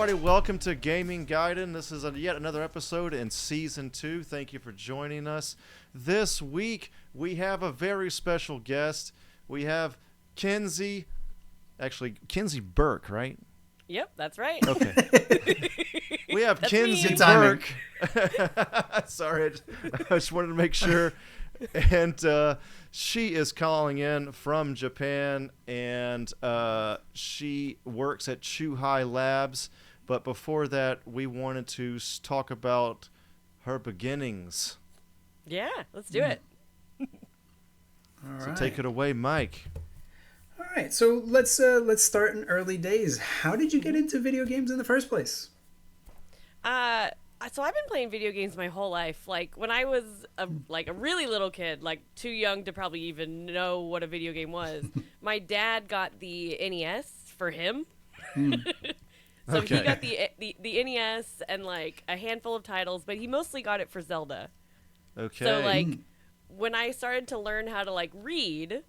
everybody. Welcome to Gaming Gaiden. This is yet another episode in Season 2. Thank you for joining us. This week, we have a very special guest. We have Kinsey. Actually, Kinsey Burke, right? Yep, that's right. Okay. We have Kinsey Burke. Sorry, I just wanted to make sure. And she is calling in from Japan, and she works at Chuhai Labs. But before that, we wanted to talk about her beginnings. Yeah, let's do it. All So right. take it away, Mike. All right. So let's start in early days. How did you get into video games in the first place? So I've been playing video games my whole life. Like when I was a really little kid, like too young to probably even know what a video game was. My dad got the NES for him. So Okay. he got the NES and like a handful of titles, but he mostly got it for Zelda. Okay. So like when I started to learn how to like read,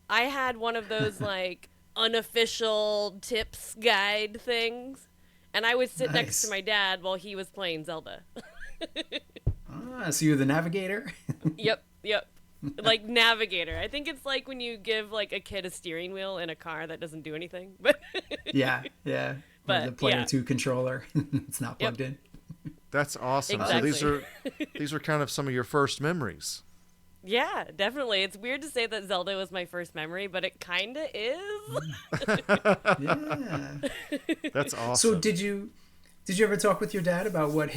I had one of those like unofficial tips guide things. And I would sit next to my dad while he was playing Zelda. So you're the navigator? Yep. Like navigator. I think it's like when you give like a kid a steering wheel in a car that doesn't do anything. But Yeah. But, Or the player yeah. 2 controller. It's not plugged in. That's awesome. Exactly. So these are kind of some of your first memories. yeah, definitely. It's weird to say that Zelda was my first memory, but it kind of is. Yeah. That's awesome. So did you ever talk with your dad about what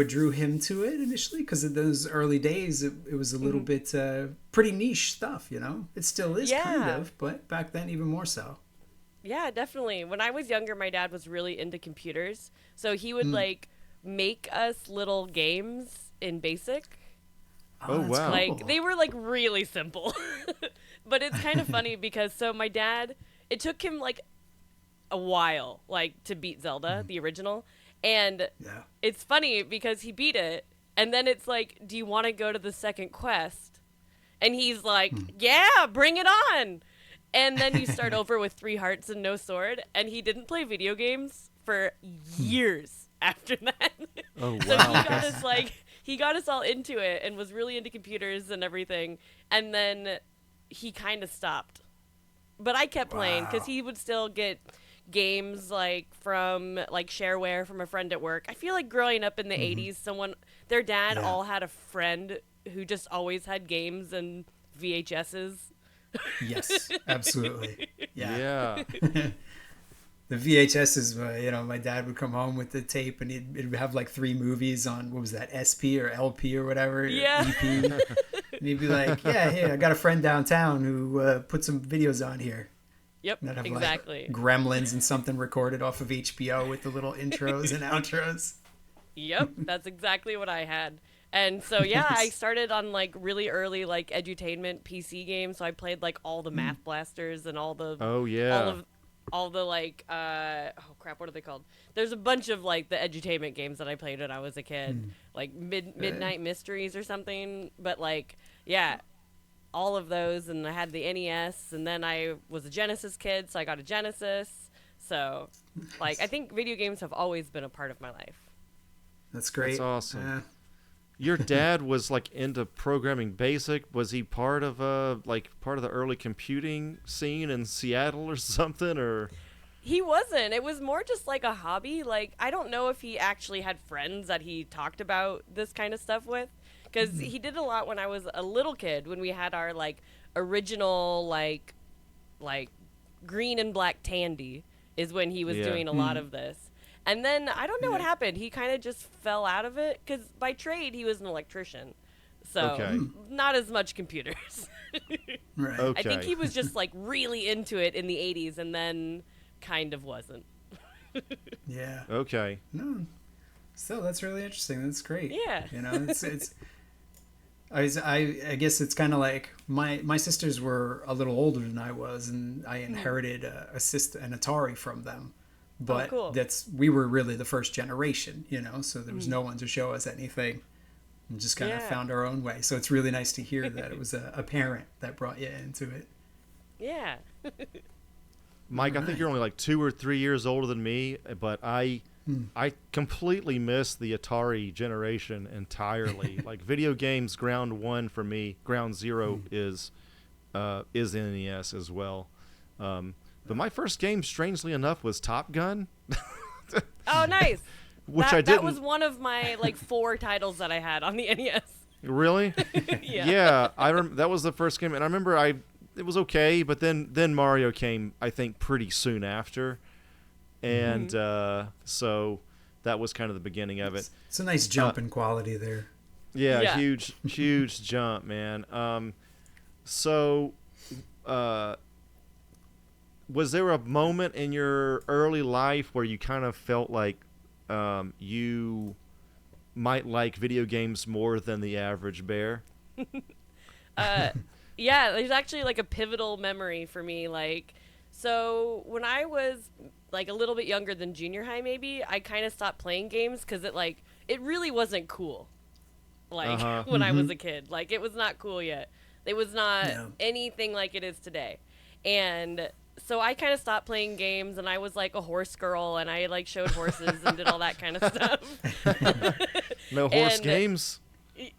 drew him to it initially? Because in those early days, it was a little bit pretty niche stuff, you know? It still is kind Yeah. of, but back then even more so. Yeah, definitely. When I was younger, my dad was really into computers. So he would like make us little games in BASIC. Oh, that's wow. cool. Like they were like really simple. But it's kind of funny because so my dad, it took him like a while like to beat Zelda, the original. And Yeah. it's funny because he beat it and then it's like, "Do you want to go to the second quest?" And he's like, "Yeah, bring it on." And then you start over with 3 hearts and no sword, and he didn't play video games for years after that. Oh, So wow. he got us all into it and was really into computers and everything. And then he kind of stopped. But I kept playing because he would still get games like from like shareware from a friend at work. I feel like growing up in the 80s, their dad all had a friend who just always had games and VHSs. Yes, absolutely. Yeah. The VHS is, my dad would come home with the tape and it'd have like 3 movies on, what was that, SP or LP or whatever? Yeah. EP. And he'd be like, yeah, hey, I got a friend downtown who put some videos on here. Yep, And I'd have exactly. like Gremlins and something recorded off of HBO with the little intros and outros. Yep, that's exactly what I had. And so yeah, I Nice. started on like really early like edutainment PC games. So I played like all the Math Blasters and all the Oh, yeah. all the like oh crap, what are they called? There's a bunch of like the edutainment games that I played when I was a kid, like Midnight Mysteries or something. But like yeah, all of those, and I had the NES, and then I was a Genesis kid, so I got a Genesis. So like I think video games have always been a part of my life. That's great. That's awesome. Yeah. Your dad was like into programming BASIC. Was he part of the early computing scene in Seattle or something? Or He wasn't. It was more just like a hobby. Like, I don't know if he actually had friends that he talked about this kind of stuff with. Because he did a lot when I was a little kid, when we had our, like, original, like green and black Tandy is when he was Yeah. doing a lot of this. And then, I don't know what happened. He kind of just fell out of it. Because by trade, he was an electrician. So, Okay. not as much computers. Right. okay. I think he was just, like, really into it in the 80s and then kind of wasn't. Yeah. Okay. No. Still, that's really interesting. That's great. Yeah. You know, it's I guess it's kind of like my sisters were a little older than I was, and I inherited an Atari from them. But cool. we were really the first generation, you know, so there was no one to show us anything. And just kind of Yeah. found our own way. So it's really nice to hear that it was a parent that brought you into it. Yeah. Mike, I think you're only like 2 or 3 years older than me, but I I completely missed the Atari generation entirely. Like video games, ground one for me, ground zero is NES as well. But my first game, strangely enough, was Top Gun. Oh, nice. Which I didn't. That was one of my like 4 titles that I had on the NES. Really? Yeah. Yeah, that was the first game, and I remember it was okay, but then Mario came, I think, pretty soon after, and so that was kind of the beginning of it. It's a nice jump in quality there. Yeah, huge jump, man. So, was there a moment in your early life where you kind of felt like you might like video games more than the average bear? Yeah, there's actually like a pivotal memory for me. Like, so when I was like a little bit younger than junior high, maybe, I kind of stopped playing games because it really wasn't cool. Like when I was a kid, like it was not cool yet. It was not anything like it is today. And so I kind of stopped playing games, and I was like a horse girl, and I like showed horses and did all that kind of stuff. No horse games?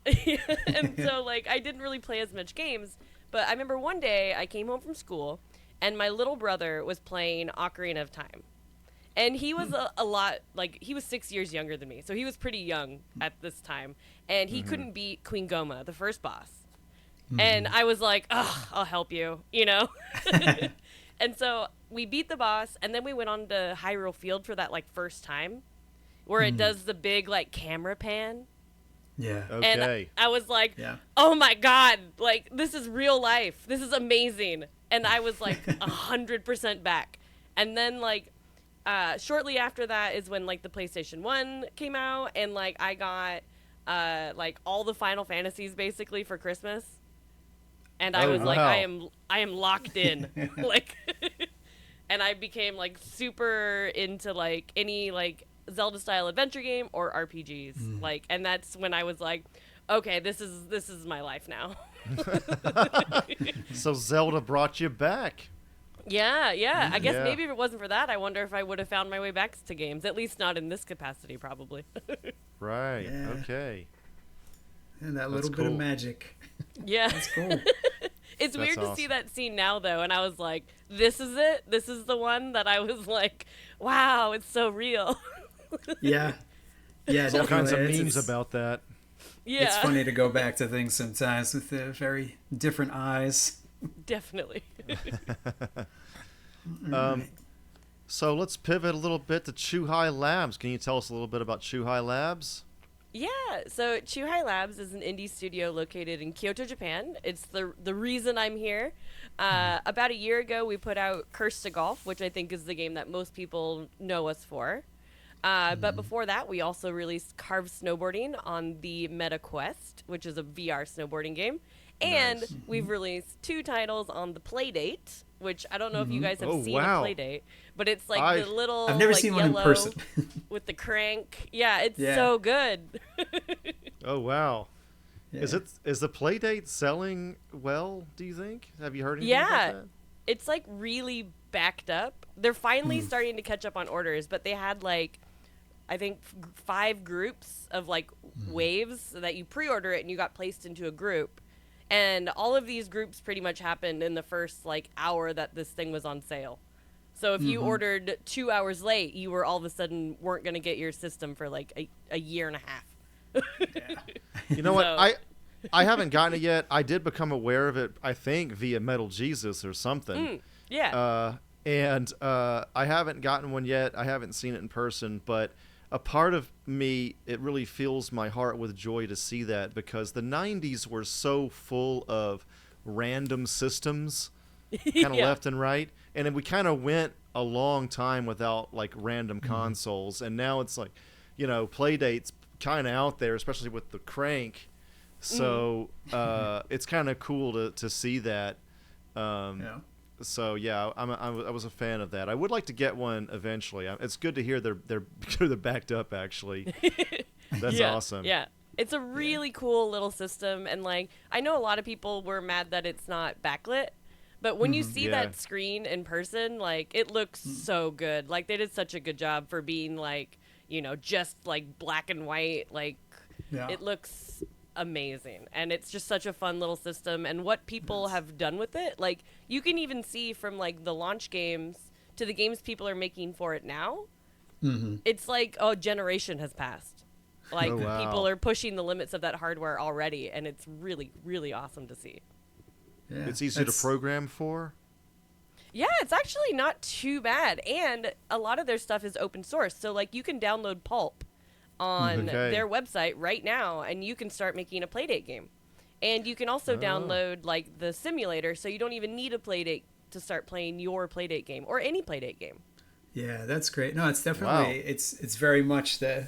And so like I didn't really play as much games, but I remember one day I came home from school, and my little brother was playing Ocarina of Time. And he was a lot, like, he was 6 years younger than me, so he was pretty young at this time. And he couldn't beat Queen Goma, the first boss. And I was like, oh, I'll help you, you know? And so we beat the boss, and then we went on to Hyrule Field for that, like, first time, where it does the big, like, camera pan. Yeah. Okay. And I was like, oh, my God, like, this is real life. This is amazing. And I was, like, 100% back. And then, like, shortly after that is when, like, the PlayStation 1 came out, and, like, I got, like, all the Final Fantasies, basically, for Christmas. And I was like, I am locked in. Like, and I became, like, super into, like, any, like, Zelda-style adventure game or RPGs. Like, and that's when I was like, okay, this is my life now. So Zelda brought you back. Yeah. I guess maybe if it wasn't for that, I wonder if I would have found my way back to games. At least not in this capacity, probably. Right. Yeah. Okay. And that little bit of magic. Yeah. That's cool. It's weird to see that scene now, though, and I was like, this is it? This is the one that I was like, wow, it's so real. Yeah. Yeah, All kinds of definitely. memes about that. Yeah. It's funny to go back to things sometimes with very different eyes. Definitely. So let's pivot a little bit to Chuhai Labs. Can you tell us a little bit about Chuhai Labs? Yeah, so Chuhai Labs is an indie studio located in Kyoto, Japan. It's the reason I'm here. About a year ago, we put out Curse to Golf, which I think is the game that most people know us for. But before that, we also released Carved Snowboarding on the Meta Quest, which is a VR snowboarding game. And we've released 2 titles on the Playdate, which I don't know if you guys have seen a Playdate, but it's like the little I've never like, seen yellow one in person. with the crank. Yeah, it's so good. Oh wow. Yeah. Is the Playdate selling well, do you think? Have you heard anything about that? It's like really backed up. They're finally starting to catch up on orders, but they had like I think 5 groups of like waves so that you pre-order it and you got placed into a group. And all of these groups pretty much happened in the first like hour that this thing was on sale. So if you ordered 2 hours late, you were all of a sudden weren't going to get your system for like a year and a half. You know what? I haven't gotten it yet. I did become aware of it, I think, via Metal Jesus or something. And I haven't gotten one yet. I haven't seen it in person, but a part of me, it really fills my heart with joy to see that, because the 90s were so full of random systems, kind of left and right. And then we kind of went a long time without like random consoles. And now it's like, you know, Playdate's kind of out there, especially with the crank. So it's kind of cool to see that. So yeah, I was a fan of that. I would like to get one eventually. It's good to hear they're backed up. Actually, that's awesome. Yeah, it's a really cool little system, and like I know a lot of people were mad that it's not backlit, but when you see that screen in person, like it looks so good. Like they did such a good job for being like, just like black and white. Like Yeah. it looks amazing, and it's just such a fun little system. And what people have done with it, like you can even see from like the launch games to the games people are making for it now. It's like a generation has passed. Like Oh, wow. people are pushing the limits of that hardware already, and it's really, really awesome to see. Yeah. It's easy to program for. Yeah, it's actually not too bad, and a lot of their stuff is open source. So like you can download Pulp on Okay. their website right now, and you can start making a Playdate game. And you can also download like the simulator, so you don't even need a Playdate to start playing your Playdate game or any Playdate game. Yeah, that's great. No, it's definitely it's very much the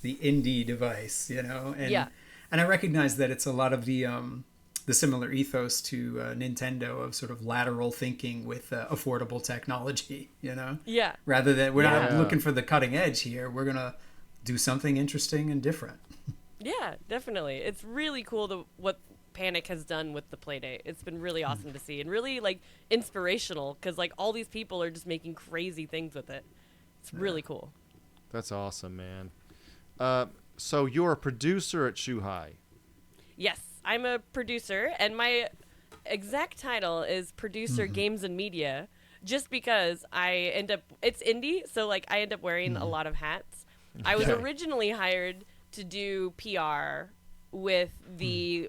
indie device, and Yeah. and I recognize that it's a lot of the similar ethos to Nintendo of sort of lateral thinking with affordable technology, Yeah. rather than we're not Yeah. looking for the cutting edge here. We're gonna do something interesting and different. Yeah, definitely. It's really cool what Panic has done with the Playdate. It's been really awesome to see and really like inspirational because like all these people are just making crazy things with it. It's really cool. That's awesome, man. So you're a producer at Chuhai. Yes, I'm a producer, and my exact title is producer games and media, just because I end up, it's indie, so like I end up wearing a lot of hats. I was Okay. originally hired to do PR with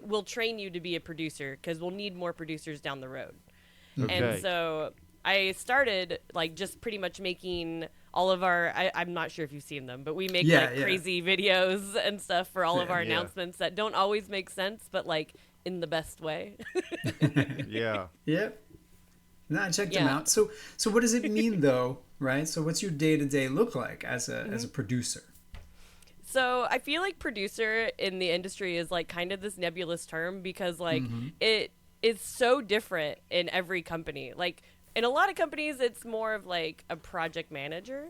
we'll train you to be a producer because we'll need more producers down the road. Okay. And so I started like just pretty much making all of our, I'm not sure if you've seen them, but we make Yeah, like yeah. crazy videos and stuff for all of our Yeah. announcements that don't always make sense, but like in the best way. Yeah. Yep. No, I checked them Yeah. out. So what does it mean though, right? So what's your day-to-day look like as a producer? So I feel like producer in the industry is like kind of this nebulous term because like it is so different in every company. Like in a lot of companies, it's more of like a project manager.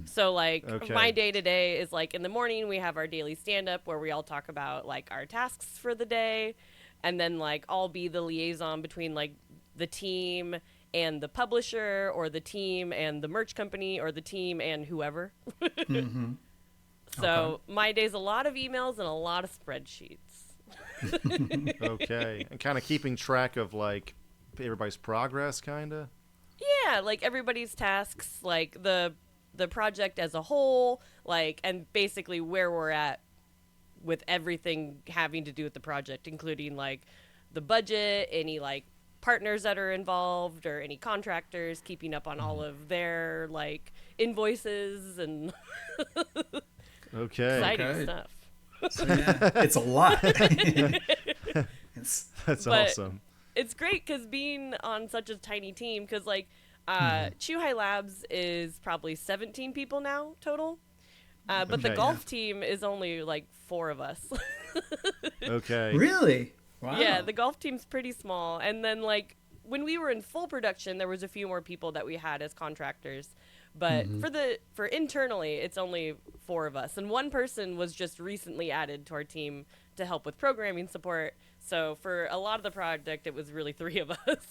So like Okay. my day to day is like in the morning we have our daily stand up where we all talk about like our tasks for the day, and then like I'll be the liaison between like the team and the publisher, or the team and the merch company, or the team and whoever. So my day's a lot of emails and a lot of spreadsheets. Okay. And kind of keeping track of like everybody's progress, kind of. Yeah, like everybody's tasks, like the project as a whole, like, and basically where we're at with everything having to do with the project, including like the budget, any like partners that are involved, or any contractors, keeping up on all of their like invoices and Okay. exciting Okay. stuff. So yeah, it's a lot. It's, That's But- awesome. It's great because being on such a tiny team, because like Chuhai Labs is probably 17 people now total, but the Okay. golf team is only like 4 of us. Okay. really? Wow. Yeah, the golf team's pretty small, and then like when we were in full production, there was a few more people that we had as contractors. But for internally, it's only 4 of us, and one person was just recently added to our team to help with programming support. So for a lot of the project, it was really 3 of us.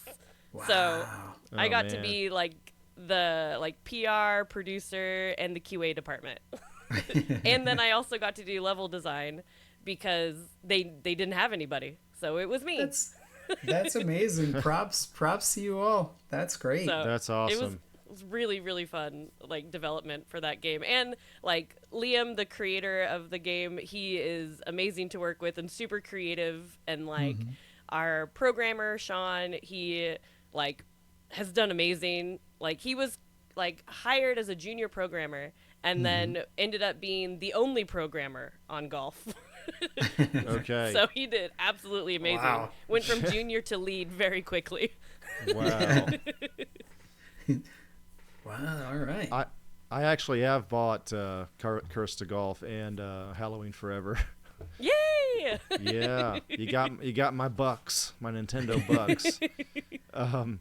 So I Oh, got to man. be like the like PR producer and the QA department, and then I also got to do level design because they didn't have anybody, so it was me. That's amazing. Props to you all. That's great. So That's It awesome. was really, really fun, like, development for that game. And, like, Liam, the creator of the game, he is amazing to work with and super creative. And, like, our programmer, Sean, he, like, has done amazing. Like, he was, like, hired as a junior programmer and then ended up being the only programmer on golf. Okay. So he did absolutely amazing. Wow. Went from junior to lead very quickly. Wow. Wow. All right. I actually have bought Curse to Golf and Halloween Forever. Yay! Yeah, you got my bucks, my Nintendo bucks.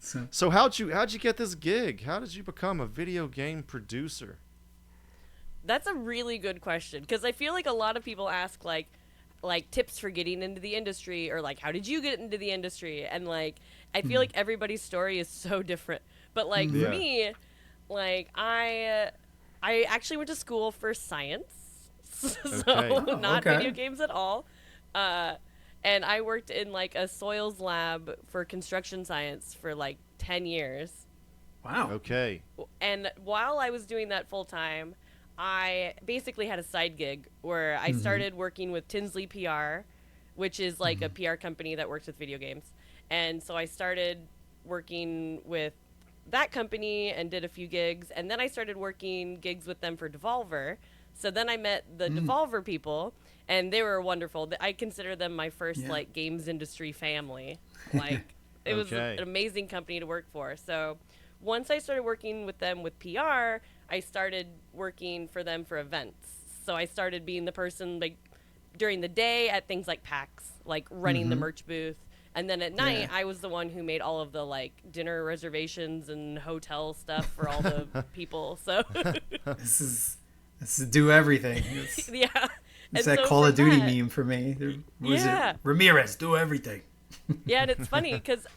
So- So how'd you get this gig? How did you become a video game producer? That's a really good question, because I feel like a lot of people ask like tips for getting into the industry, or like how did you get into the industry, and like I feel like everybody's story is so different. But like Yeah. for me, like I I actually went to school for science, so Okay. not okay. video games at all. And I worked in like a soils lab for construction science for like 10 years. Wow. Okay. And while I was doing that full time, I basically had a side gig where I started working with Tinsley PR, which is like a PR company that works with video games. And so I started working with that company and did a few gigs. And then I started working gigs with them for Devolver. So then I met the Devolver people, and they were wonderful. I consider them my first like games industry family. Like it was Okay. an amazing company to work for. So once I started working with them with PR, I started working for them for events. So I started being the person like during the day at things like PAX, like running the merch booth. And then at night, I was the one who made all of the like dinner reservations and hotel stuff for all the people. So This is do everything. It's yeah. It's And that so Call from of Duty that- meme for me. Was Yeah. it Ramirez, do everything. Yeah, and it's funny because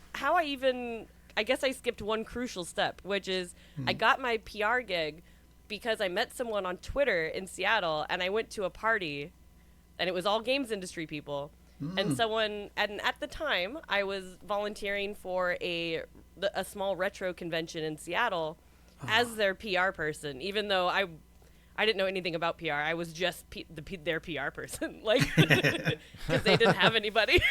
I guess I skipped one crucial step, which is I got my PR gig because I met someone on Twitter in Seattle, and I went to a party, and it was all games industry people. And at the time, I was volunteering for a small retro convention in Seattle as their PR person, even though I didn't know anything about PR. I was just their PR person, like, because they didn't have anybody.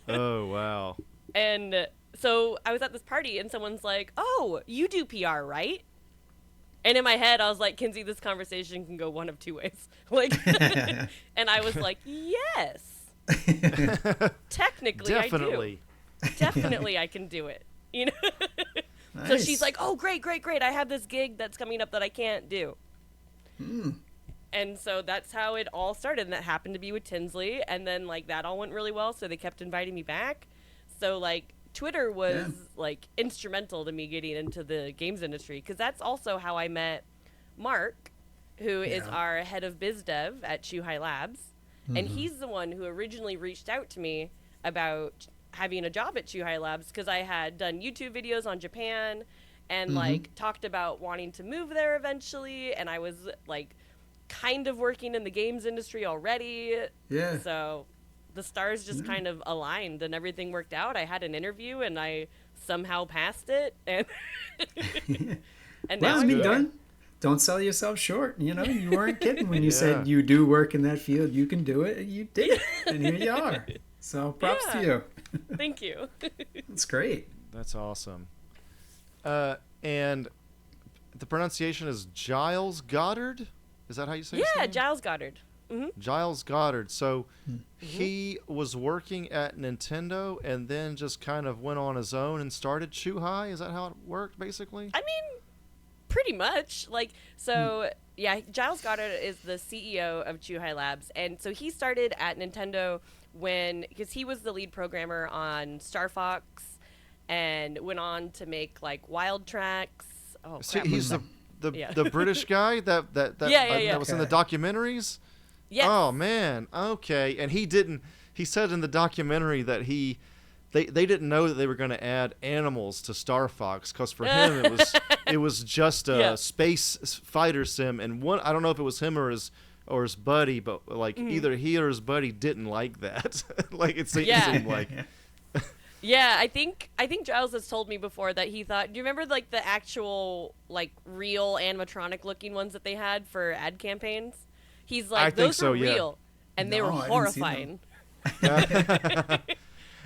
Oh, wow. And so I was at this party, and someone's like, "Oh, you do PR, right?" And in my head, I was like, "Kinsey, this conversation can go one of two ways." Like, and I was like, "Yes, technically, Definitely. I do. Definitely, I can do it." You know. So she's like, "Oh, great. I have this gig that's coming up that I can't do." And so that's how it all started, and that happened to be with Tinsley, and then like that all went really well, so they kept inviting me back. So like Twitter was like instrumental to me getting into the games industry, because that's also how I met Mark, who is our head of biz dev at Chuhai Labs, and he's the one who originally reached out to me about having a job at Chuhai Labs, because I had done YouTube videos on Japan and like talked about wanting to move there eventually, and I was like kind of working in the games industry already. Yeah. So the stars just kind of aligned and everything worked out. I had an interview and I somehow passed it, and and now Well, I I'm mean, here. don't sell yourself short. You know, you weren't kidding when you said you do work in that field. You can do it. And you did it. And here you are. So props to you. Thank you. That's great. That's awesome. And the pronunciation is Giles Goddard? Is that how you say his Yeah, name? Giles Goddard. Giles Goddard. So he was working at Nintendo and then just kind of went on his own and started Chuhai? Is that how it worked, basically? I mean, pretty much. Like, so, yeah, Giles Goddard is the CEO of Chuhai Labs. And so he started at Nintendo because he was the lead programmer on Star Fox and went on to make, like, Wild Tracks. Oh, See, crap. he's the Yeah. the British guy that Yeah. was in the documentaries? Yes. Oh, man. Okay. And he said in the documentary that they didn't know that they were going to add animals to Star Fox, because for him it was just a space fighter sim, and I don't know if it was him or his buddy, but like either he or his buddy didn't like that. Like it seemed like. Yeah, I think Giles has told me before that he thought. Do you remember like the actual like real animatronic looking ones that they had for ad campaigns? He's like, I think those so, were yeah. real, and they were No, I didn't see them. horrifying.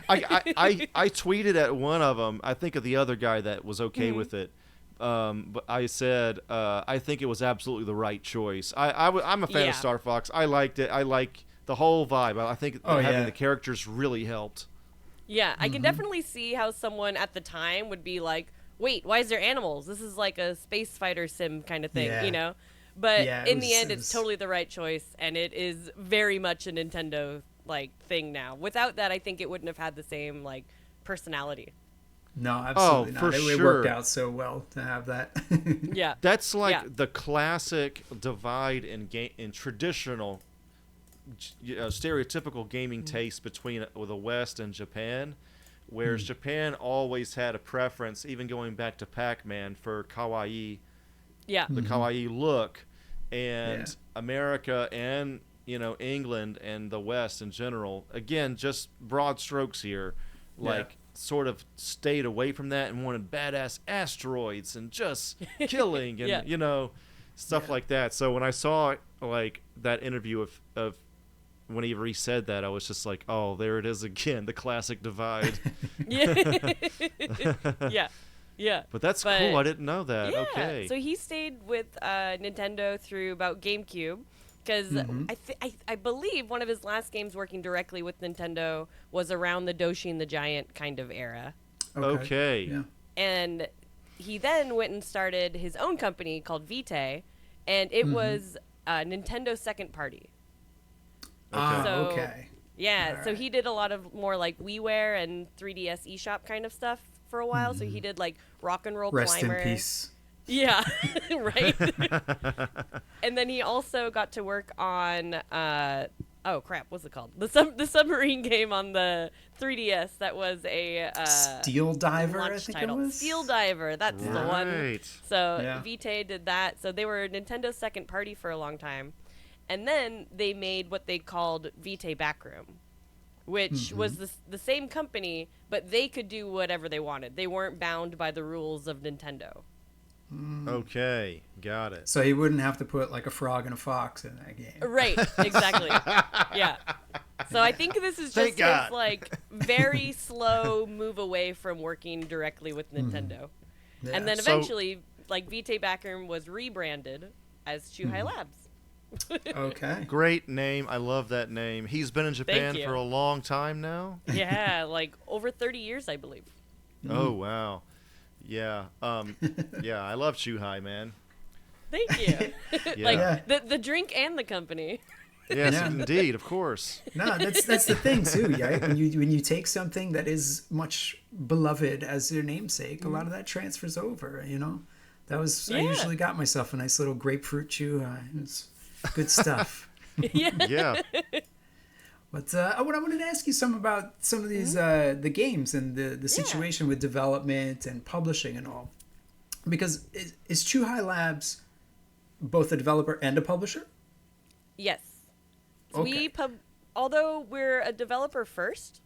I tweeted at one of them. I think of the other guy that was okay with it. But I said I think it was absolutely the right choice. I'm a fan Yeah. of Star Fox. I liked it. I like the whole vibe. I think having yeah. the characters really helped. Yeah, I can definitely see how someone at the time would be like, "Wait, why is there animals? This is like a space fighter sim kind of thing," Yeah. you know? But Yeah, in the end, it it's was- totally the right choice, and it is very much a Nintendo like thing now. Without that, I think it wouldn't have had the same like personality. No, absolutely not. for It sure. worked out so well to have that. Yeah, That's like Yeah. the classic divide in traditional, stereotypical gaming taste between the West and Japan, whereas Japan always had a preference, even going back to Pac-Man, for kawaii Yeah. the kawaii look, and America and England and the West in general, again, just broad strokes here, like sort of stayed away from that and wanted badass asteroids and just killing and stuff like that. So when I saw like that interview of whenever he said that, I was just like, oh, there it is again, the classic divide. Yeah. But that's cool. I didn't know that. Yeah. Okay. So he stayed with Nintendo through about GameCube, because I believe one of his last games working directly with Nintendo was around the Doshin the Giant kind of era. Okay. Yeah. And he then went and started his own company called Vitae, and it was Nintendo's second party. Okay. Yeah, All so right. he did a lot of more like WiiWare and 3DS eShop kind of stuff for a while. So he did like Rock and Roll Rest Climber. in peace. Yeah, right. And then he also got to work on oh crap, what's it called? The submarine game on the 3DS that was a Steel Diver, I launch think title. it was. Steel Diver, that's the one. Right. So Vitae did that. So they were Nintendo's second party for a long time. And then they made what they called Vitae Backroom, which was the same company, but they could do whatever they wanted. They weren't bound by the rules of Nintendo. Okay, got it. So he wouldn't have to put like a frog and a fox in that game. Right, exactly. Yeah. So I think this is Thank just God. his like very slow move away from working directly with Nintendo. Yeah. And then So- eventually, like Vitae Backroom was rebranded as Chuhai Labs. Okay. Great name. I love that name. He's been in Japan you. for a long time now. Yeah, like over 30 years, I believe. Oh wow. Yeah. Yeah, I love Chuhai, man. Thank you. Yeah. Like the drink and the company. Yes, Yeah. indeed, of course. No, that's the thing too, yeah. When you take something that is much beloved as their namesake, a lot of that transfers over. That was I Yeah. usually got myself a nice little grapefruit Chuhai. It's good stuff. Yeah. Yeah. But I wanted to ask you about some of these the games and the situation with development and publishing and all, because is Chuhai Labs both a developer and a publisher? Yes. Okay. Although we're a developer first,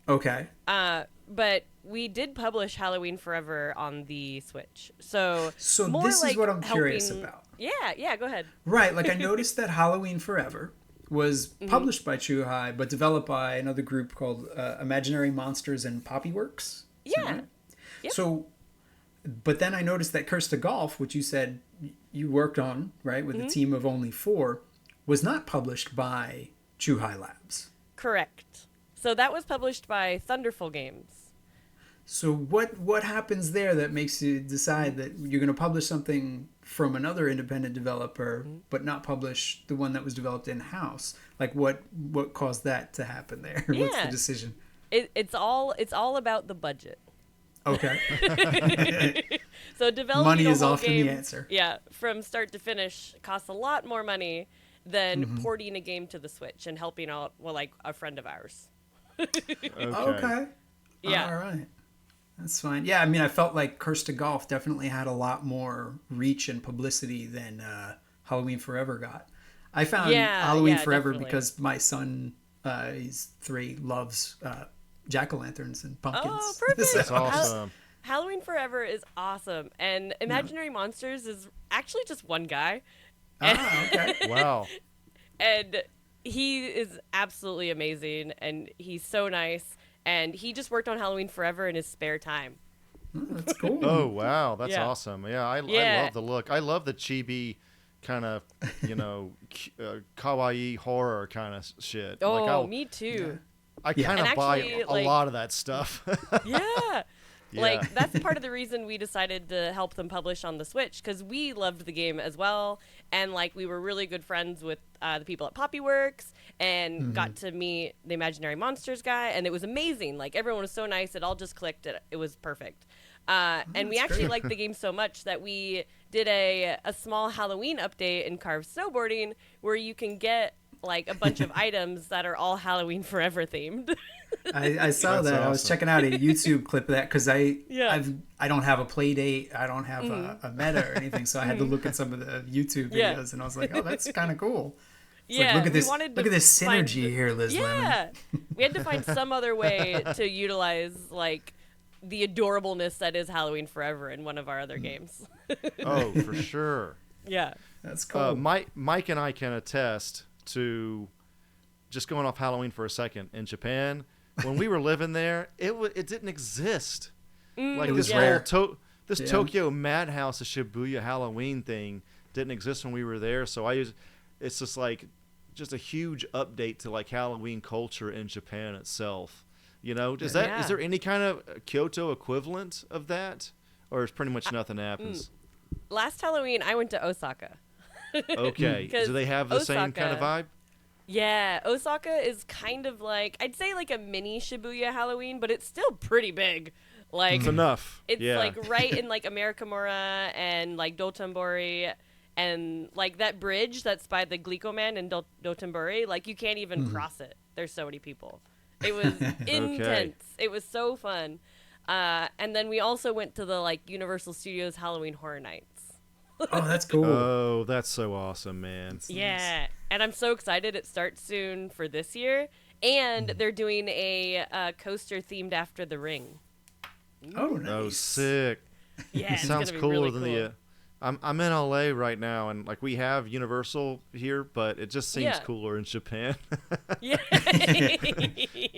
Okay. but we did publish Halloween Forever on the Switch. So more this like is what I'm curious helping- about. Yeah, go ahead. Right, like I noticed that Halloween Forever was published by Chuhai, but developed by another group called Imaginary Monsters and Poppyworks. Is that Yeah. right? Yep. So, but then I noticed that Curse to Golf, which you said you worked on, right, with a team of only 4, was not published by Chuhai Labs. Correct. So that was published by Thunderful Games. So what happens there that makes you decide that you're going to publish something from another independent developer, but not publish the one that was developed in-house? Like what caused that to happen there? What's Yeah. the decision? It's all about the budget. Okay. So developing Money a is whole often game, the answer. Yeah, from start to finish costs a lot more money than porting a game to the Switch and helping out like a friend of ours. Okay. Yeah. All right. That's fine. Yeah, I mean, I felt like Curse to Golf definitely had a lot more reach and publicity than Halloween Forever got. I found Halloween Forever definitely. because my son, he's 3, loves jack-o'-lanterns and pumpkins. Oh, perfect. That's awesome. Halloween Forever is awesome, and Imaginary Monsters is actually just one guy, Okay. Wow. and he is absolutely amazing, and he's so nice, and he just worked on Halloween Forever in his spare time. That's cool. Oh wow, that's Yeah. awesome. Yeah, I Yeah. love the look. I love the chibi kind of, kawaii horror kind of shit. Oh, me too. I Yeah. kind And of buy actually, a like- lot of that stuff. Yeah. Yeah. Like, that's part of the reason we decided to help them publish on the Switch, because we loved the game as well, and, like, we were really good friends with the people at Poppyworks, and got to meet the Imaginary Monsters guy, and it was amazing. Like, everyone was so nice, it all just clicked, it was perfect. And we that's actually great. liked the game so much that we did a small Halloween update in Carved Snowboarding, where you can get, like, a bunch of items that are all Halloween Forever themed. I saw That's that. I was awesome. checking out a YouTube clip of that because I Yeah. don't have a play date. I don't have a meta or anything, so I had to look at some of the YouTube Yeah. videos, and I was like, oh, that's kind of cool. It's Yeah, like, look at we this. wanted Look to at this find synergy here, Liz Lemon. Yeah, we had to find some other way to utilize like the adorableness that is Halloween Forever in one of our other games. Oh, for sure. Yeah. That's cool. Mike and I can attest to, just going off Halloween for a second, in Japan, when we were living there, it didn't exist. Like It was this rare. whole Yeah. Tokyo Madhouse, the Shibuya Halloween thing didn't exist when we were there. So it's just like a huge update to like Halloween culture in Japan itself. You know, is there any kind of Kyoto equivalent of that, or is pretty much nothing happens? Last Halloween, I went to Osaka. Okay, 'Cause do they have the same kind of Osaka- vibe? Yeah, Osaka is kind of like, I'd say like a mini Shibuya Halloween, but it's still pretty big. Like It's enough. it's yeah. like right in like Amerikamura and like Dotonbori, and like that bridge that's by the Glico-man in Dotonbori, like you can't even cross it. There's so many people. It was intense. It was so fun. And then we also went to the like Universal Studios Halloween Horror Nights. Oh, that's cool. Oh, that's so awesome, man. Yeah, and I'm so excited. It starts soon for this year, and they're doing a coaster themed after The Ring. Oh, nice. Oh, sick. Yeah, It it's sounds gonna be cooler really than cool. the. I'm in LA right now, and like we have Universal here, but it just seems Yeah. cooler in Japan. Yeah.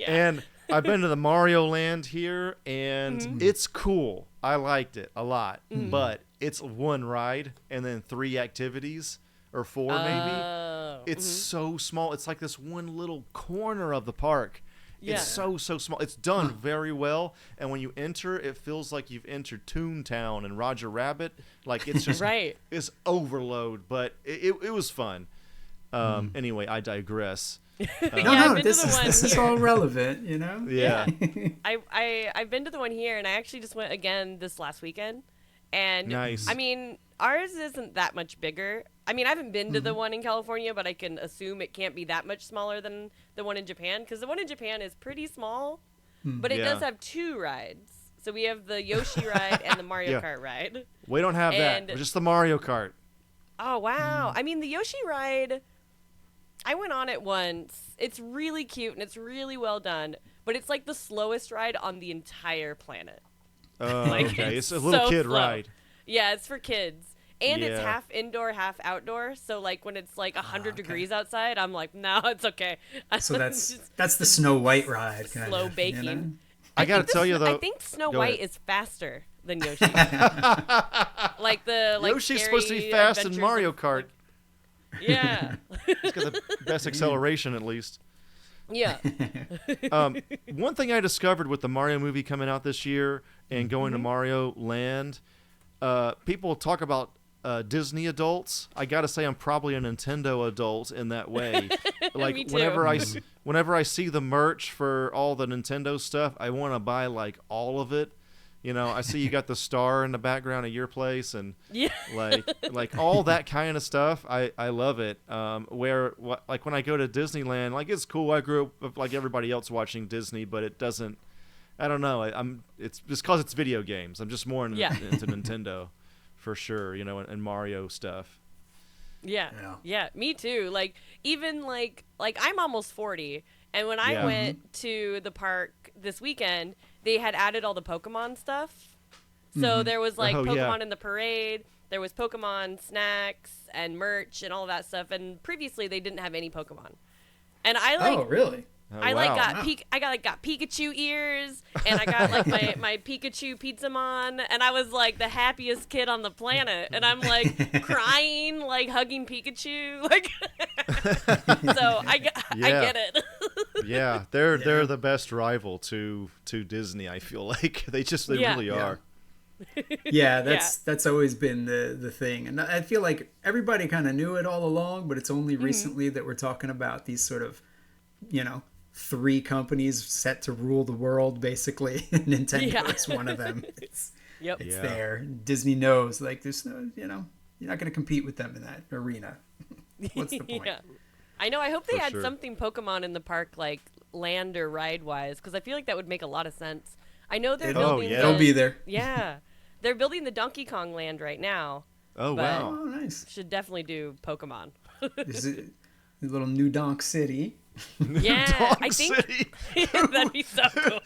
And I've been to the Mario Land here, and Mm-hmm. it's cool. I liked it a lot, but it's one ride and then 3 activities or 4 maybe. Oh, It's so small. It's like this one little corner of the park. Yeah. It's so small. It's done very well, and when you enter, it feels like you've entered Toontown and Roger Rabbit. Like it's just Right. it's overload, but it was fun. Anyway, I digress. Yeah, No, I've no, been this to the one is here. all relevant, you know? Yeah. I've been to the one here, and I actually just went again this last weekend. And Nice. I mean, ours isn't that much bigger. I mean, I haven't been to the one in California, but I can assume it can't be that much smaller than the one in Japan, because the one in Japan is pretty small, but it Yeah. does have 2 rides. So we have the Yoshi ride and the Mario Yeah. Kart ride. We don't have And- that. We're just the Mario Kart. Oh, wow. I mean, the Yoshi ride, I went on it once. It's really cute and it's really well done, but it's like the slowest ride on the entire planet. Oh, Like, okay. It's a it's little so kid slow. ride. Yeah, it's for kids. And it's Yeah. half indoor, half outdoor. So, like, when it's like 100 okay. degrees outside, I'm like, no, it's okay. So Just that's the Snow White ride, kind slow of. baking. You know? I gotta think tell you though. I think Snow Go White ahead. is faster than Yoshi. Like the like Yoshi's supposed to be scary fast in adventures Mario of, Kart. Yeah. It's got the best acceleration, at least. Yeah. One thing I discovered with the Mario movie coming out this year and going to Mario Land, people talk about Disney adults. I gotta say, I'm probably a Nintendo adult in that way. Like Me too. whenever I see the merch for all the Nintendo stuff, I want to buy like all of it. You know, I see you got the star in the background of your place, and Yeah. like all that kind of stuff. I love it. Like when I go to Disneyland, like it's cool. I grew up like everybody else watching Disney, but it doesn't. I don't know. It's just because it's video games. I'm just more into Nintendo, for sure. You know, and Mario stuff. Yeah. Yeah. Yeah, me too. Like even like I'm almost 40, and when I Yeah. went to the park this weekend, they had added all the Pokemon stuff. So there was like Oh, Pokemon yeah. in the parade, there was Pokemon snacks and merch and all that stuff, and previously they didn't have any Pokemon. And I like Oh, really? Oh, I like wow. got Pikachu ears, and I got like my Pikachu Pizzamon, and I was like the happiest kid on the planet, and I'm like crying, like hugging Pikachu, like. So I Yeah. get it. Yeah, they're the best rival to Disney. I feel like they Yeah. really Yeah. are. Yeah, that's always been the thing, and I feel like everybody kind of knew it all along, but it's only recently that we're talking about these sort of, 3 companies set to rule the world, basically. Nintendo Yeah. is one of them. It's Yep. it's Yeah. there. Disney knows, like, there's no, you're not going to compete with them in that arena. What's the point? Yeah. I know. I hope they For had sure. something Pokemon in the park like land or ride wise, because I feel like that would make a lot of sense. I know they're It'll- building. It'll be there. Yeah, they're building the Donkey Kong land right now. Oh, but wow. Oh, nice. Should definitely do Pokemon. Is it a little New Donk City? Yeah, Dog I think City. that'd be so cool.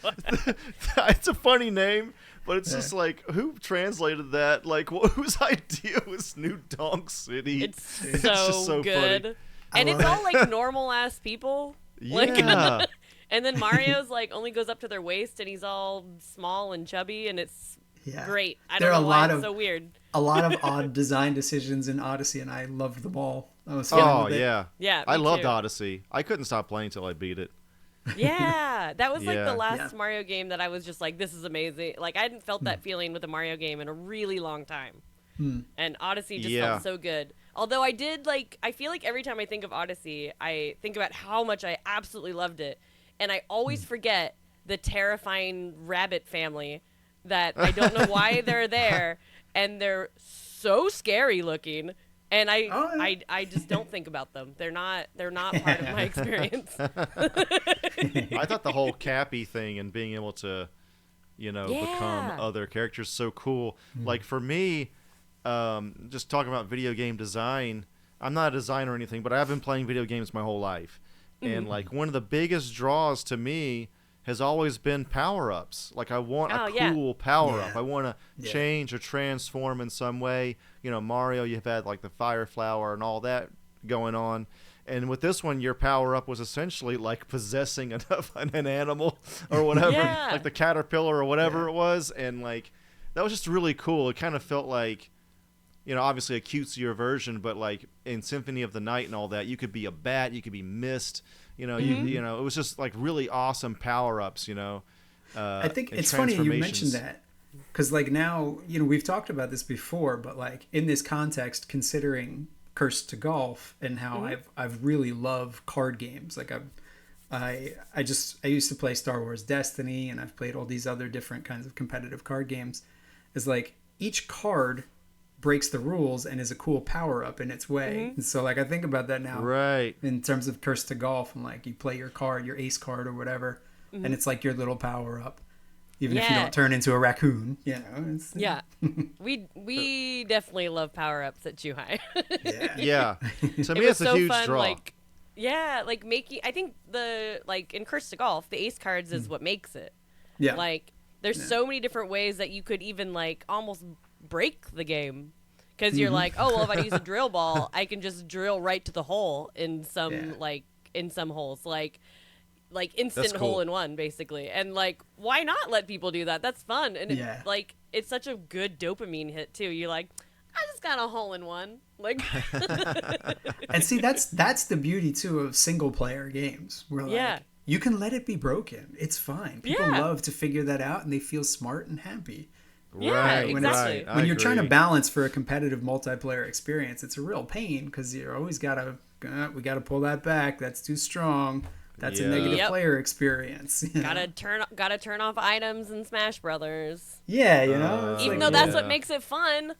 It's a funny name, but it's just like, who translated that? Like, whose idea was New Donk City? It's just so good, funny. and I it's love all like normal ass people. Like, Yeah. and then Mario's like only goes up to their waist, and he's all small and chubby, and it's Yeah. great. I There don't are know a why lot it's of- so weird. A lot of odd design decisions in Odyssey, and I loved them all. I was fine with it. Yeah. Yeah, I me loved too. Odyssey. I couldn't stop playing till I beat it. Yeah, that was like Yeah. the last Yeah. Mario game that I was just like, this is amazing. Like, I hadn't felt that feeling with a Mario game in a really long time. And Odyssey just Yeah. felt so good. Although I did, like, I feel like every time I think of Odyssey, I think about how much I absolutely loved it. And I always forget the terrifying rabbit family that I don't know why they're there. And they're so scary looking. And I just don't think about them. They're not part of my experience. I thought the whole Cappy thing and being able to, become Yeah. other characters so cool. Like for me, just talking about video game design, I'm not a designer or anything, but I've been playing video games my whole life. And like one of the biggest draws to me has always been power-ups. Like I want a cool power-up. Yeah. I want to change or transform in some way. Mario, you've had like the fire flower and all that going on. And with this one, your power-up was essentially like possessing an animal or whatever, Yeah. like the caterpillar or whatever it was. And like, that was just really cool. It kind of felt like, obviously a cutesier version, but like in Symphony of the Night and all that, you could be a bat, you could be mist, it was just like really awesome power-ups, I think and it's funny you mentioned transformations. that because like now we've talked about this before, but like in this context, considering Cursed to Golf and how I've really loved card games. Like I used to play Star Wars Destiny, and I've played all these other different kinds of competitive card games. Is like each card breaks the rules and is a cool power up in its way. And so like I think about that now, Right. in terms of Cursed to Golf, and like you play your card, your ace card or whatever, and it's like your little power up, even if you Yeah. don't turn into a raccoon. It's, Yeah. We definitely love power-ups at Chuhai. Yeah. To It me, was it's a so huge fun, draw. like making, I think in Cursed to Golf, the ace cards is what makes it. yeah, Like, there's so many different ways that you could even like almost break the game, because you're like, oh well, if I use a drill ball, I can just drill right to the hole in some holes, like instant That's cool. hole in one basically. And like, why not let people do that? That's fun, and it's such a good dopamine hit too. You're like, I just got a hole in one, like. and see that's the beauty too of single player games, where like Yeah. you can let it be broken. It's fine. People Yeah. love to figure that out, and they feel smart and happy. Yeah, Right, exactly. right. I When you're trying to agree. balance for a competitive multiplayer experience, it's a real pain because you're always gotta we gotta pull that back. That's too strong. That's a Yeah. negative Yep. player experience. you know? Gotta turn off items in Smash Brothers. Yeah, it's Even like- though that's yeah. what makes it fun.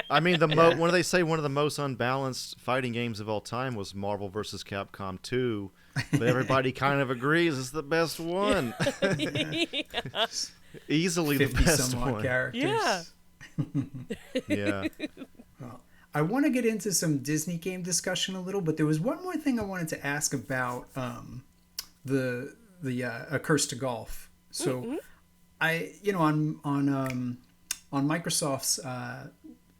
I mean, what do they say? One of the most unbalanced fighting games of all time was Marvel vs. Capcom 2, but everybody kind of agrees it's the best one. Easily the 50 best some odd one. characters. Yeah. Yeah. Well, I want to get into some Disney game discussion a little, but there was one more thing I wanted to ask about the A Curse to Golf. So I on Microsoft's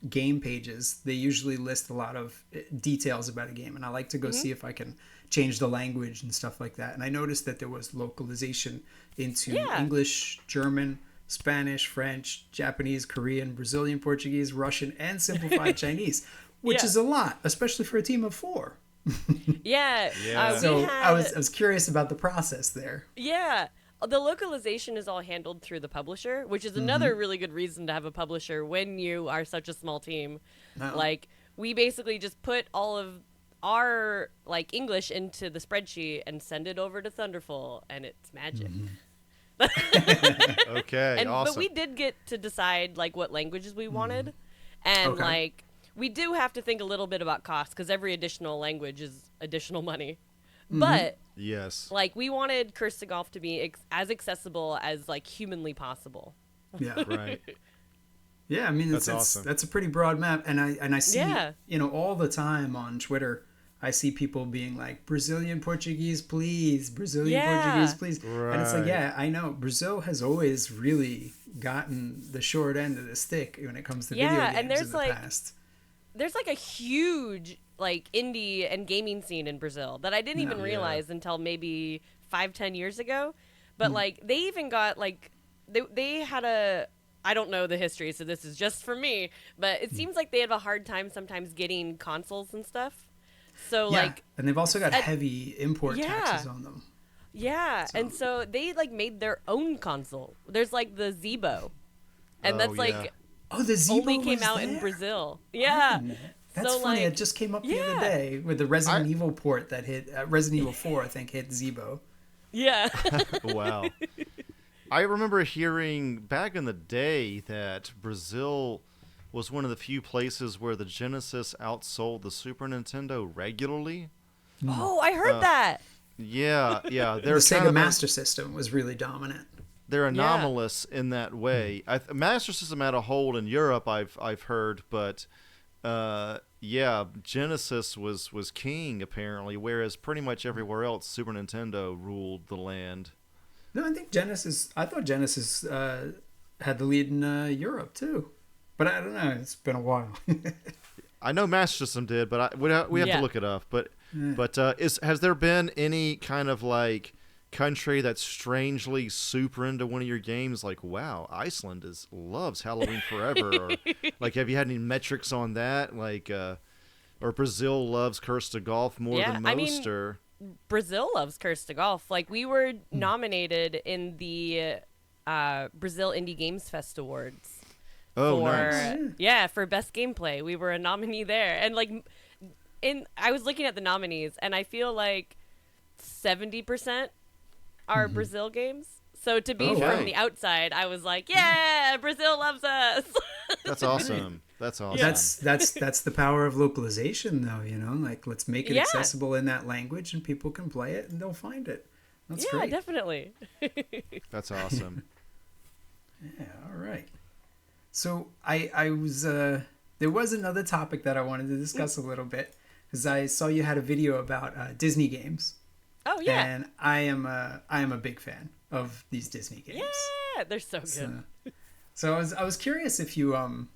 game pages, they usually list a lot of details about a game, and I like to go see if I can change the language and stuff like that. And I noticed that there was localization into English, German, Spanish, French, Japanese, Korean, Brazilian, Portuguese, Russian, and simplified Chinese, which Yeah. is a lot, especially for a team of 4. Yeah. Yeah. So We I had, was curious about the process there. Yeah. The localization is all handled through the publisher, which is another really good reason to have a publisher when you are such a small team. Oh. Like, we basically just put all of our like English into the spreadsheet and send it over to Thunderful, and it's magic. Okay. And awesome. but we did get to decide like what languages we wanted, and Okay. like we do have to think a little bit about cost, because every additional language is additional money. But Yes. like we wanted Curse to Golf to be as accessible as like humanly possible. Yeah. Right. Yeah, I mean That's awesome. that's a pretty broad map, and I see Yeah. all the time on Twitter. I see people being like, Brazilian Portuguese, please, Brazilian Portuguese, please. And it's like, Right. yeah, I know Brazil has always really gotten the short end of the stick when it comes to video games and there's in the like past. there's like a huge like indie and gaming scene in Brazil that I didn't even Yeah. realize until maybe 5-10 years ago. But like they even got like they had a, I don't know the history, so this is just for me, but it seems like they have a hard time sometimes getting consoles and stuff. So Yeah, like and they've also got heavy import Yeah. taxes on them. yeah, and so they like made their own console. There's like the Zebo. And that's yeah. like Oh, the Zebo only came was out in there? Brazil. Yeah. That's So, funny. like, It just came up the other yeah. day with the Resident Evil port that hit Resident Evil 4. I think hit Zebo. Yeah. Wow. I remember hearing back in the day that Brazil was one of the few places where the Genesis outsold the Super Nintendo regularly. Oh, I heard that. Yeah, yeah. The They're kind Sega of Master System was really dominant. they're anomalous in that way. Master System had a hold in Europe, I've heard, but yeah, Genesis was king apparently, whereas pretty much everywhere else Super Nintendo ruled the land. No, I think Genesis. I thought Genesis had the lead in Europe too, but I don't know. It's been a while. I know Master System did, but we have Yeah. to look it up. But has there been any kind of like country that's strangely super into one of your games? Like, wow, Iceland loves Halloween Forever. Or like, have you had any metrics on that? Like, or Brazil loves Curse to Golf more than most? I mean, or Brazil loves Curse to Golf. Like we were nominated in the Brazil Indie Games Fest Awards. oh, for, nice. Yeah, for best gameplay. We were a nominee there. And like I was looking at the nominees and I feel like 70% are Brazil games. So to be Okay. from the outside, I was like, yeah, Brazil loves us. That's awesome. That's awesome. That's the power of localization, though. You know, like let's make it Yeah. accessible in that language, and people can play it and they'll find it. That's yeah, great. definitely. That's awesome. Yeah, all right. So I was there was another topic that I wanted to discuss a little bit because I saw you had a video about Disney games. Oh yeah. And I am a big fan of these Disney games. Yeah, they're so good. So I was curious if you've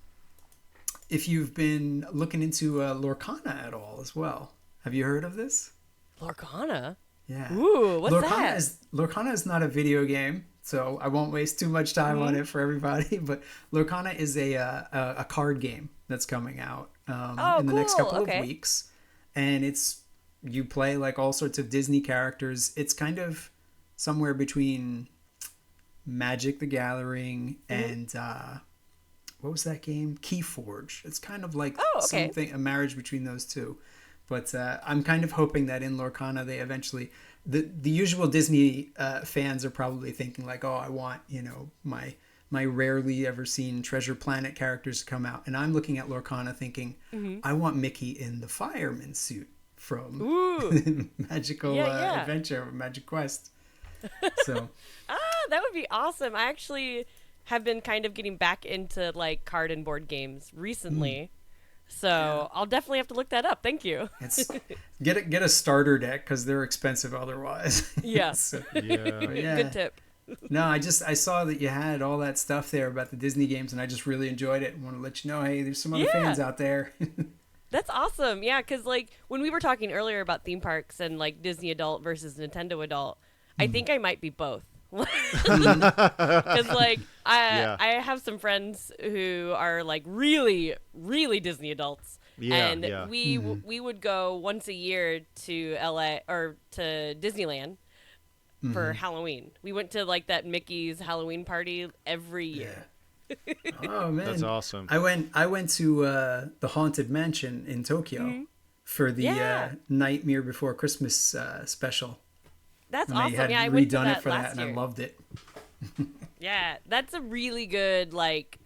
been looking into Lorcana at all as well. Have you heard of this? Lorcana? Yeah. Ooh, what's Lorcana that? Lorcana is not a video game, so I won't waste too much time on it for everybody. But Lorcana is a card game that's coming out in the next cool. couple Okay. of weeks, and you play like all sorts of Disney characters. It's kind of somewhere between Magic the Gathering and what was that game? Keyforge. It's kind of like something, a marriage between those two. But I'm kind of hoping that in Lorcana they eventually, the usual Disney fans are probably thinking like, oh, I want, my rarely ever seen Treasure Planet characters to come out. And I'm looking at Lorcana thinking, I want Mickey in the fireman suit from Magical Adventure, Magic Quest. So That would be awesome. I actually have been kind of getting back into like card and board games recently. So I'll definitely have to look that up. Thank you. it's get a starter deck because they're expensive otherwise. Yeah. So, Yeah. Good tip. No, I saw that you had all that stuff there about the Disney games, and I just really enjoyed it. And want to let you know, hey, there's some other fans out there. That's awesome. Yeah, because like when we were talking earlier about theme parks and like Disney adult versus Nintendo adult, I think I might be both. Because like I have some friends who are like really, really Disney adults. And we would go once a year to LA or to Disneyland for Halloween. We went to like that Mickey's Halloween party every year. Oh man, That's awesome. I went to the Haunted Mansion in Tokyo for the Nightmare Before Christmas special. That's And awesome. they had Yeah, I went to redone that it for last that, and year. I loved it. Yeah, that's a really good like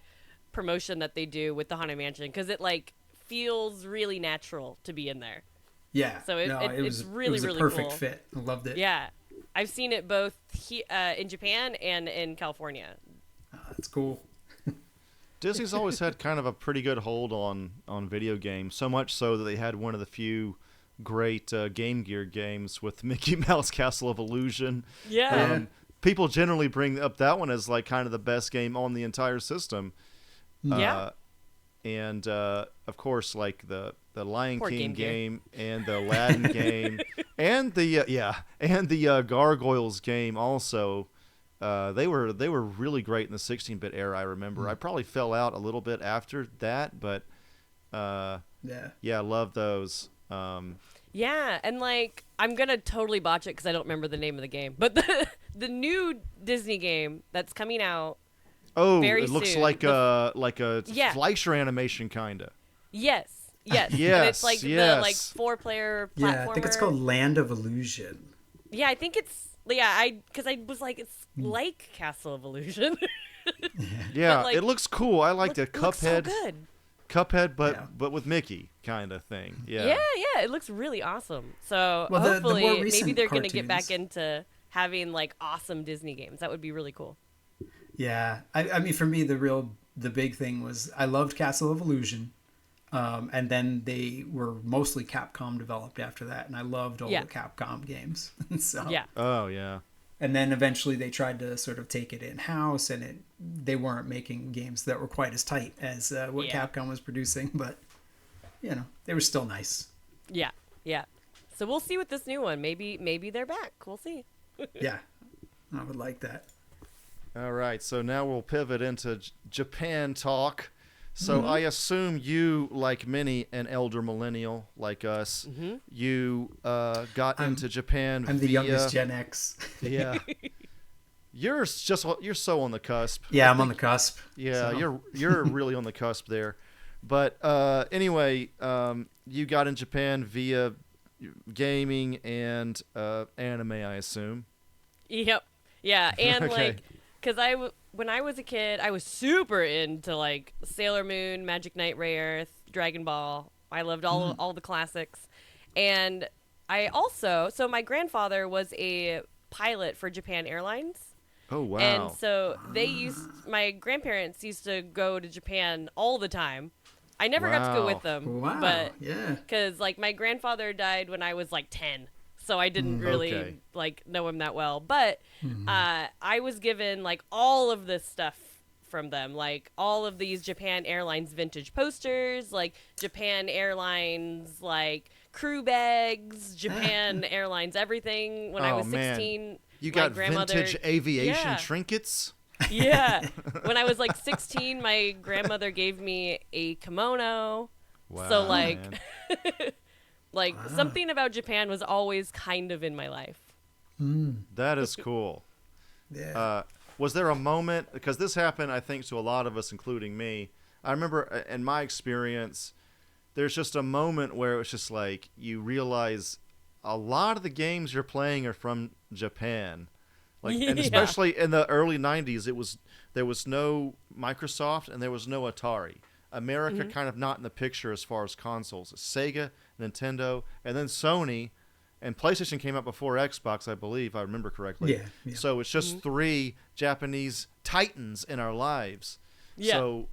promotion that they do with the Haunted Mansion because it like feels really natural to be in there. Yeah. So it's really, it was really a perfect cool. fit. I loved it. Yeah. I've seen it both in Japan and in California. Oh, that's cool. Disney's always had kind of a pretty good hold on video games, so much so that they had one of the few great Game Gear games with Mickey Mouse Castle of Illusion. Yeah. People generally bring up that one as like kind of the best game on the entire system. Yeah. And of course, like the Lion Poor King Game Gear. game and the Aladdin game and the Gargoyles game also. They were really great in the 16-bit era. I remember. I probably fell out a little bit after that, but I love those. Yeah, and like I'm gonna totally botch it because I don't remember the name of the game, but the new Disney game that's coming out. Oh, very it looks soon. like a Yeah. Fleischer animation kinda. Yes. And Yes, it's like the yes. like 4-player platformer. Yeah, I think it's called Land of Illusion. Yeah, I think it's because I was like it's like Castle of Illusion. Yeah, But, like, it looks cool. I like the It looks so Cuphead, good. but with Mickey kind of thing. Yeah. Yeah, it looks really awesome. So Well, the hopefully, more maybe recent they're gonna get back cartoons- into having like awesome Disney games. That would be really cool. Yeah, I mean, for me, the big thing was I loved Castle of Illusion, and then they were mostly Capcom developed after that, and I loved all the Capcom games. So Yeah. Oh yeah. and then eventually they tried to sort of take it in house, and they weren't making games that were quite as tight as what Yeah. Capcom was producing, but they were still nice. Yeah. So we'll see with this new one. Maybe they're back. We'll see. Yeah, I would like that. All right, so now we'll pivot into Japan talk. So I assume you, like many an elder millennial like us, you got into Japan. I'm the via, youngest Gen X. Yeah, you're so on the cusp. Yeah, I'm on the cusp. Yeah, so. you're really on the cusp there. But anyway, you got in Japan via gaming and anime, I assume. Yep. Yeah, and Okay. like, because when I was a kid, I was super into like Sailor Moon, Magic Knight, Ray Earth, Dragon Ball. I loved all the classics, and I also my grandfather was a pilot for Japan Airlines. Oh wow! And so my grandparents used to go to Japan all the time. I never got to go Wow. with them, Wow. but Yeah. because like my grandfather died when I was like 10, so I didn't really Okay. like know him that well. But I was given like all of this stuff from them, like all of these Japan Airlines vintage posters, like Japan Airlines like crew bags, Japan Airlines everything. When I Oh, was man. 16, You my got grandmother, vintage aviation Yeah. trinkets. Yeah. When I was like 16, my grandmother gave me a kimono. Wow. So like man. like something about Japan was always kind of in my life. That is cool. Yeah. Was there a moment, because this happened, I think, to a lot of us, including me. I remember in my experience, there's just a moment where it's just like you realize a lot of the games you're playing are from Japan. Like, and Yeah. especially in the early 90s, there was no Microsoft and there was no Atari. America kind of not in the picture as far as consoles. Sega, Nintendo, and then Sony, and PlayStation came out before Xbox, I believe, if I remember correctly. Yeah. So it's just three Japanese titans in our lives. Yeah. So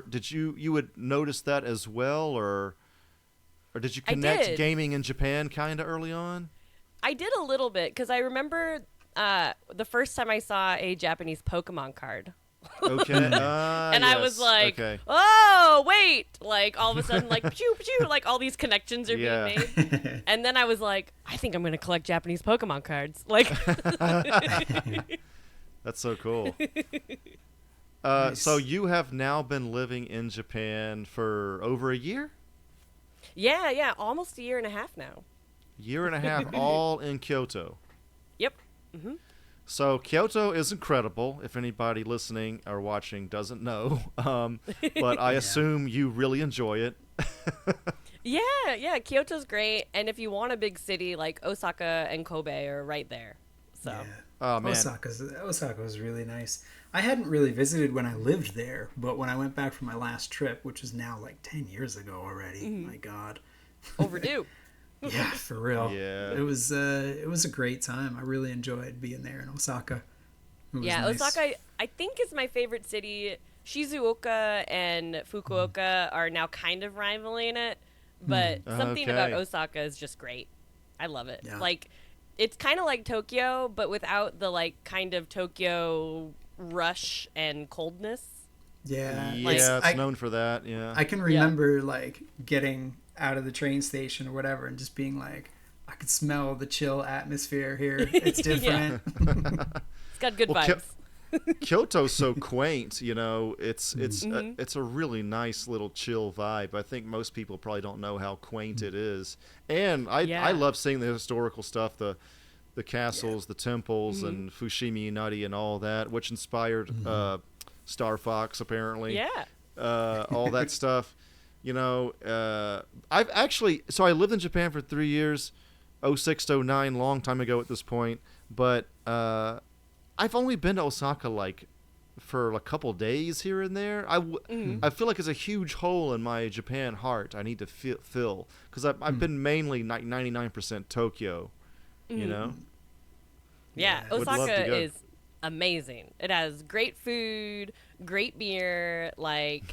did you would notice that as well, or did you I connect did. gaming in Japan kind of early on? I did a little bit because I remember the first time I saw a Japanese Pokemon card. Okay. And I was like, okay. oh, wait. Like, all of a sudden, like, pew, pew, like, all these connections are Yeah. being made. And then I was like, I think I'm going to collect Japanese Pokemon cards. Like, That's so cool. Nice. So you have now been living in Japan for over a year? yeah, almost a year and a half now. Year and a half, all in Kyoto. Yep. So Kyoto is incredible. If anybody listening or watching doesn't know, but I assume you really enjoy it. Yeah, Kyoto's great. And if you want a big city, like Osaka and Kobe are right there. So, Yeah. Oh man, Osaka was really nice. I hadn't really visited when I lived there, but when I went back for my last trip, which is now like 10 years ago already, my God. overdue. Yeah, for real. Yeah. It was a great time. I really enjoyed being there in Osaka. It was Yeah, nice. Osaka, I think is my favorite city. Shizuoka and Fukuoka are now kind of rivaling it, but something about Okay. Osaka is just great. I love it. Yeah. Like, it's kind of like Tokyo, but without the like kind of Tokyo rush and coldness. Yeah. Yeah, it's I, known for that. Yeah. I can remember like getting out of the train station or whatever and just being like, I could smell the chill atmosphere here. It's different. It's got good Well, vibes. Kyoto's so quaint, you know. It's a really nice little chill vibe. I think most people probably don't know how quaint it is. And I love seeing the historical stuff, the castles, the temples, and Fushimi Inari and all that, which inspired Star Fox apparently. Yeah. All that stuff. You know, I've actually I lived in Japan for 3 years, 06 to 09, long time ago at this point, but I've only been to Osaka like for a couple days here and there. I feel like it's a huge hole in my Japan heart I need to fill because I've been mainly 99% Tokyo, you know? Yeah, Would love to Osaka go. is amazing. It has great food, great beer. Like,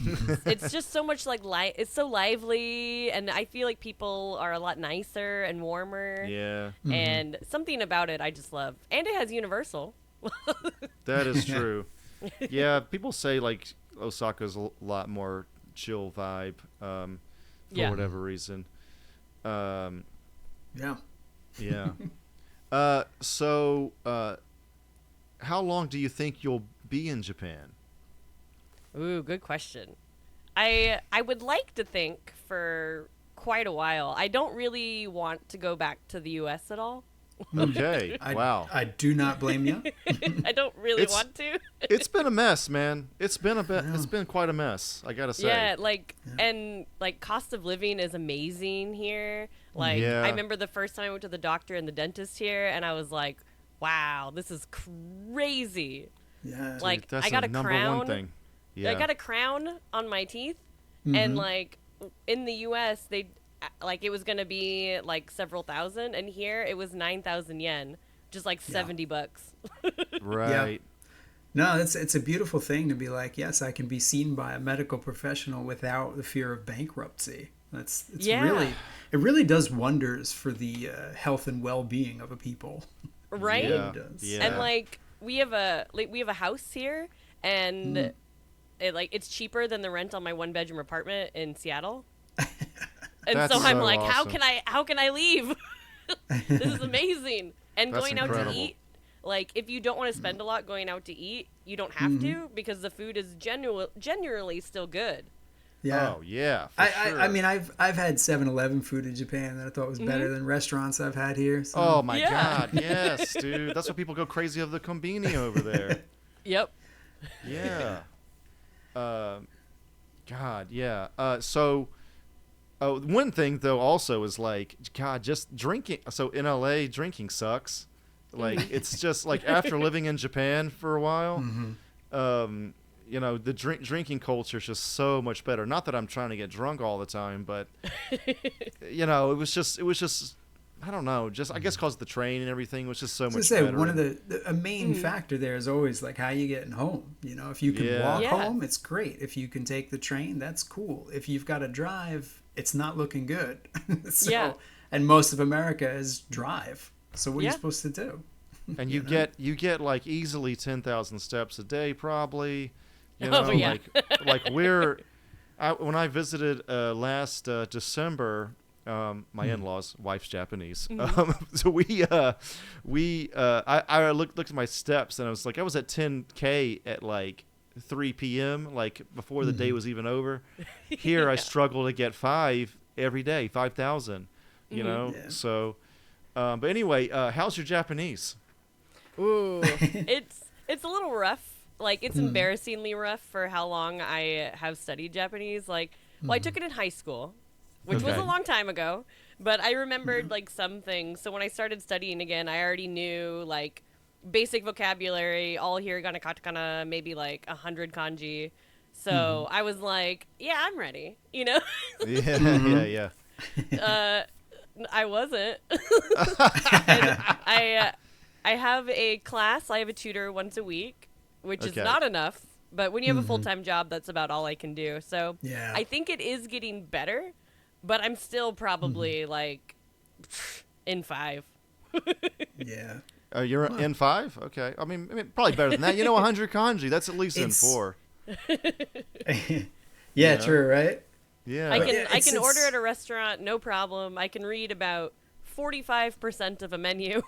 it's just so much like it's so lively, and I feel like people are a lot nicer and warmer. Yeah, And something about it I just love. And it has Universal. that is true. Yeah, people say like Osaka's a lot more chill vibe for whatever reason. Yeah. Yeah. So, how long do you think you'll be in Japan? Ooh, good question. I would like to think for quite a while. I don't really want to go back to the U.S. at all. Okay. Wow. I do not blame you. I don't really It's- want to. It's been a mess, man. It's been It's been quite a mess. I gotta say. Yeah, and like cost of living is amazing here. Like Yeah. I remember the first time I went to the doctor and the dentist here, and I was like, "Wow, this is crazy!" Yeah. Like That's I got the a number crown. one thing. Yeah. I got a crown on my teeth, and like in the U.S. they like it was gonna be like several thousand, and here it was 9,000 yen, just like $70. Right. No, it's a beautiful thing to be like, yes, I can be seen by a medical professional without the fear of bankruptcy. It's Yeah. it really does wonders for the health and well-being of a people. Right? Yeah. It does. Yeah. And like we have a house here, and it's cheaper than the rent on my 1-bedroom apartment in Seattle. And That's so I'm so like, awesome. how can I leave? This is amazing. And That's going out incredible. to eat, like if you don't want to spend a lot going out to eat, you don't have to, because the food is genuinely still good. Yeah. Oh yeah. For sure. I mean, I've had 7-Eleven food in Japan that I thought was better than restaurants I've had here. So. Oh my Yeah. God. Yes, dude. That's why people go crazy over the kombini over there. Yep. Yeah. God. Yeah. So. Oh, one thing though also is like, God, just drinking. So in LA, drinking sucks. Like it's just like after living in Japan for a while, you know, the drinking culture is just so much better. Not that I'm trying to get drunk all the time, but you know, it was just, I don't know, just I guess because the train and everything was just so I was much gonna say, better. one of a main factor there is always like how you getting home. You know, if you can Yeah. walk Yeah. home, it's great. If you can take the train, that's cool. If you've got to drive, it's not looking good. So, Yeah. and most of America is drive. So what are Yeah. you supposed to do? And you get like easily 10,000 steps a day, probably. You Oh, know, yeah. like when I visited last December, my in-laws, wife's Japanese. So I looked at my steps and I was like, I was at 10K at like 3 p.m. like before the day was even over. Here I struggle to get 5 every day, 5,000. You know, Yeah. so. But anyway, how's your Japanese? Ooh, it's a little rough. Like it's embarrassingly rough for how long I have studied Japanese. Like, well, I took it in high school, which was Okay. a long time ago, but I remembered like some things. So when I started studying again, I already knew like basic vocabulary, all hiragana, katakana, maybe like 100 kanji. So I was like, yeah, I'm ready. You know. Yeah, yeah, yeah. I wasn't. And I have a class. I have a tutor once a week, which is not enough. But when you have a full-time job, that's about all I can do. So Yeah. I think it is getting better, but I'm still probably like in 5. Yeah. You're in 5? Okay. I mean, probably better than that. 100 kanji. That's at least in 4. Yeah, true, right? Yeah. I can order at a restaurant, no problem. I can read about 45% of a menu.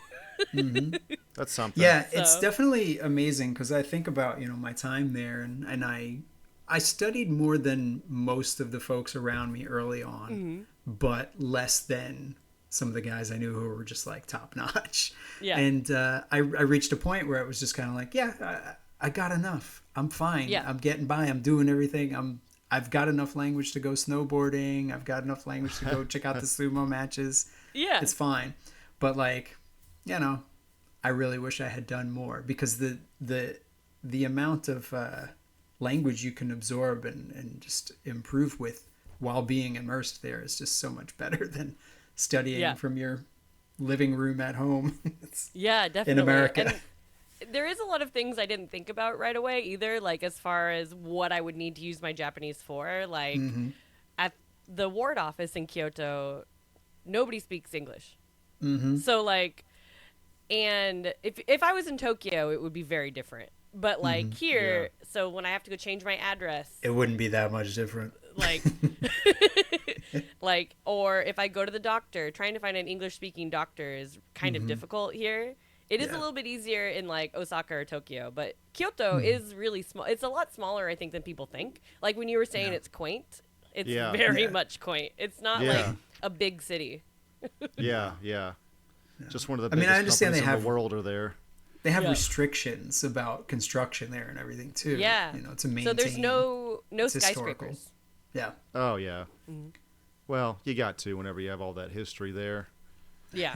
That's something. Yeah, So- it's definitely amazing because I think about my time there, and I studied more than most of the folks around me early on, but less than some of the guys I knew who were just like top notch. Yeah. And I reached a point where it was just kind of like, yeah, I got enough. I'm fine. Yeah. I'm getting by. I'm doing everything. I've got enough language to go snowboarding. I've got enough language to go check out the sumo matches. Yeah. It's fine. But like, I really wish I had done more because the amount of language you can absorb and just improve with while being immersed there is just so much better than studying from your living room at home. Yeah, definitely. In America. And there is a lot of things I didn't think about right away either, like as far as what I would need to use my Japanese for. Like at the ward office in Kyoto, nobody speaks English. So like, and if I was in Tokyo, it would be very different. But like here, so when I have to go change my address, It wouldn't be that much different. like, or if I go to the doctor, trying to find an English speaking doctor is kind of difficult here. It is a little bit easier in like Osaka or Tokyo, but Kyoto is really small. It's a lot smaller, I think, than people think. Like when you were saying it's quaint, it's very much quaint. It's not like a big city. Yeah. Just one of the I mean, biggest I understand companies they in have- the world are there. They have Yeah. restrictions about construction there and everything too. Yeah. To maintain. So there's no it's historical. skyscrapers. Yeah. Oh, yeah. Well, you got to whenever you have all that history there, Yeah.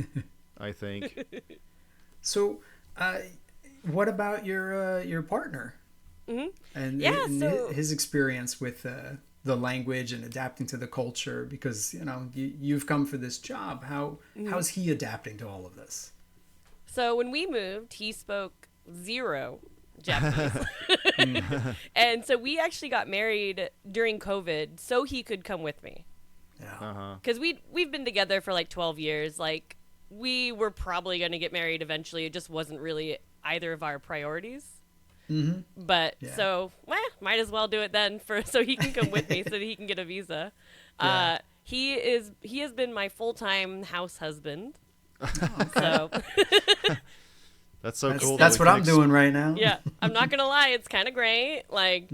I think. So, what about your partner? And, Yeah, and so- his experience with the language and adapting to the culture, because you've come for this job. How's he adapting to all of this? So when we moved, he spoke 0 Japanese. And so we actually got married during COVID so he could come with me. Yeah. Because we've been together for like 12 years. Like, we were probably going to get married eventually. It just wasn't really either of our priorities. But so, might as well do it then so he can come with me so that he can get a visa. Yeah. He has been my full-time house husband. So That's so cool. That's that we what can I'm doing right now. yeah, I'm not gonna lie, it's kind of great. Like,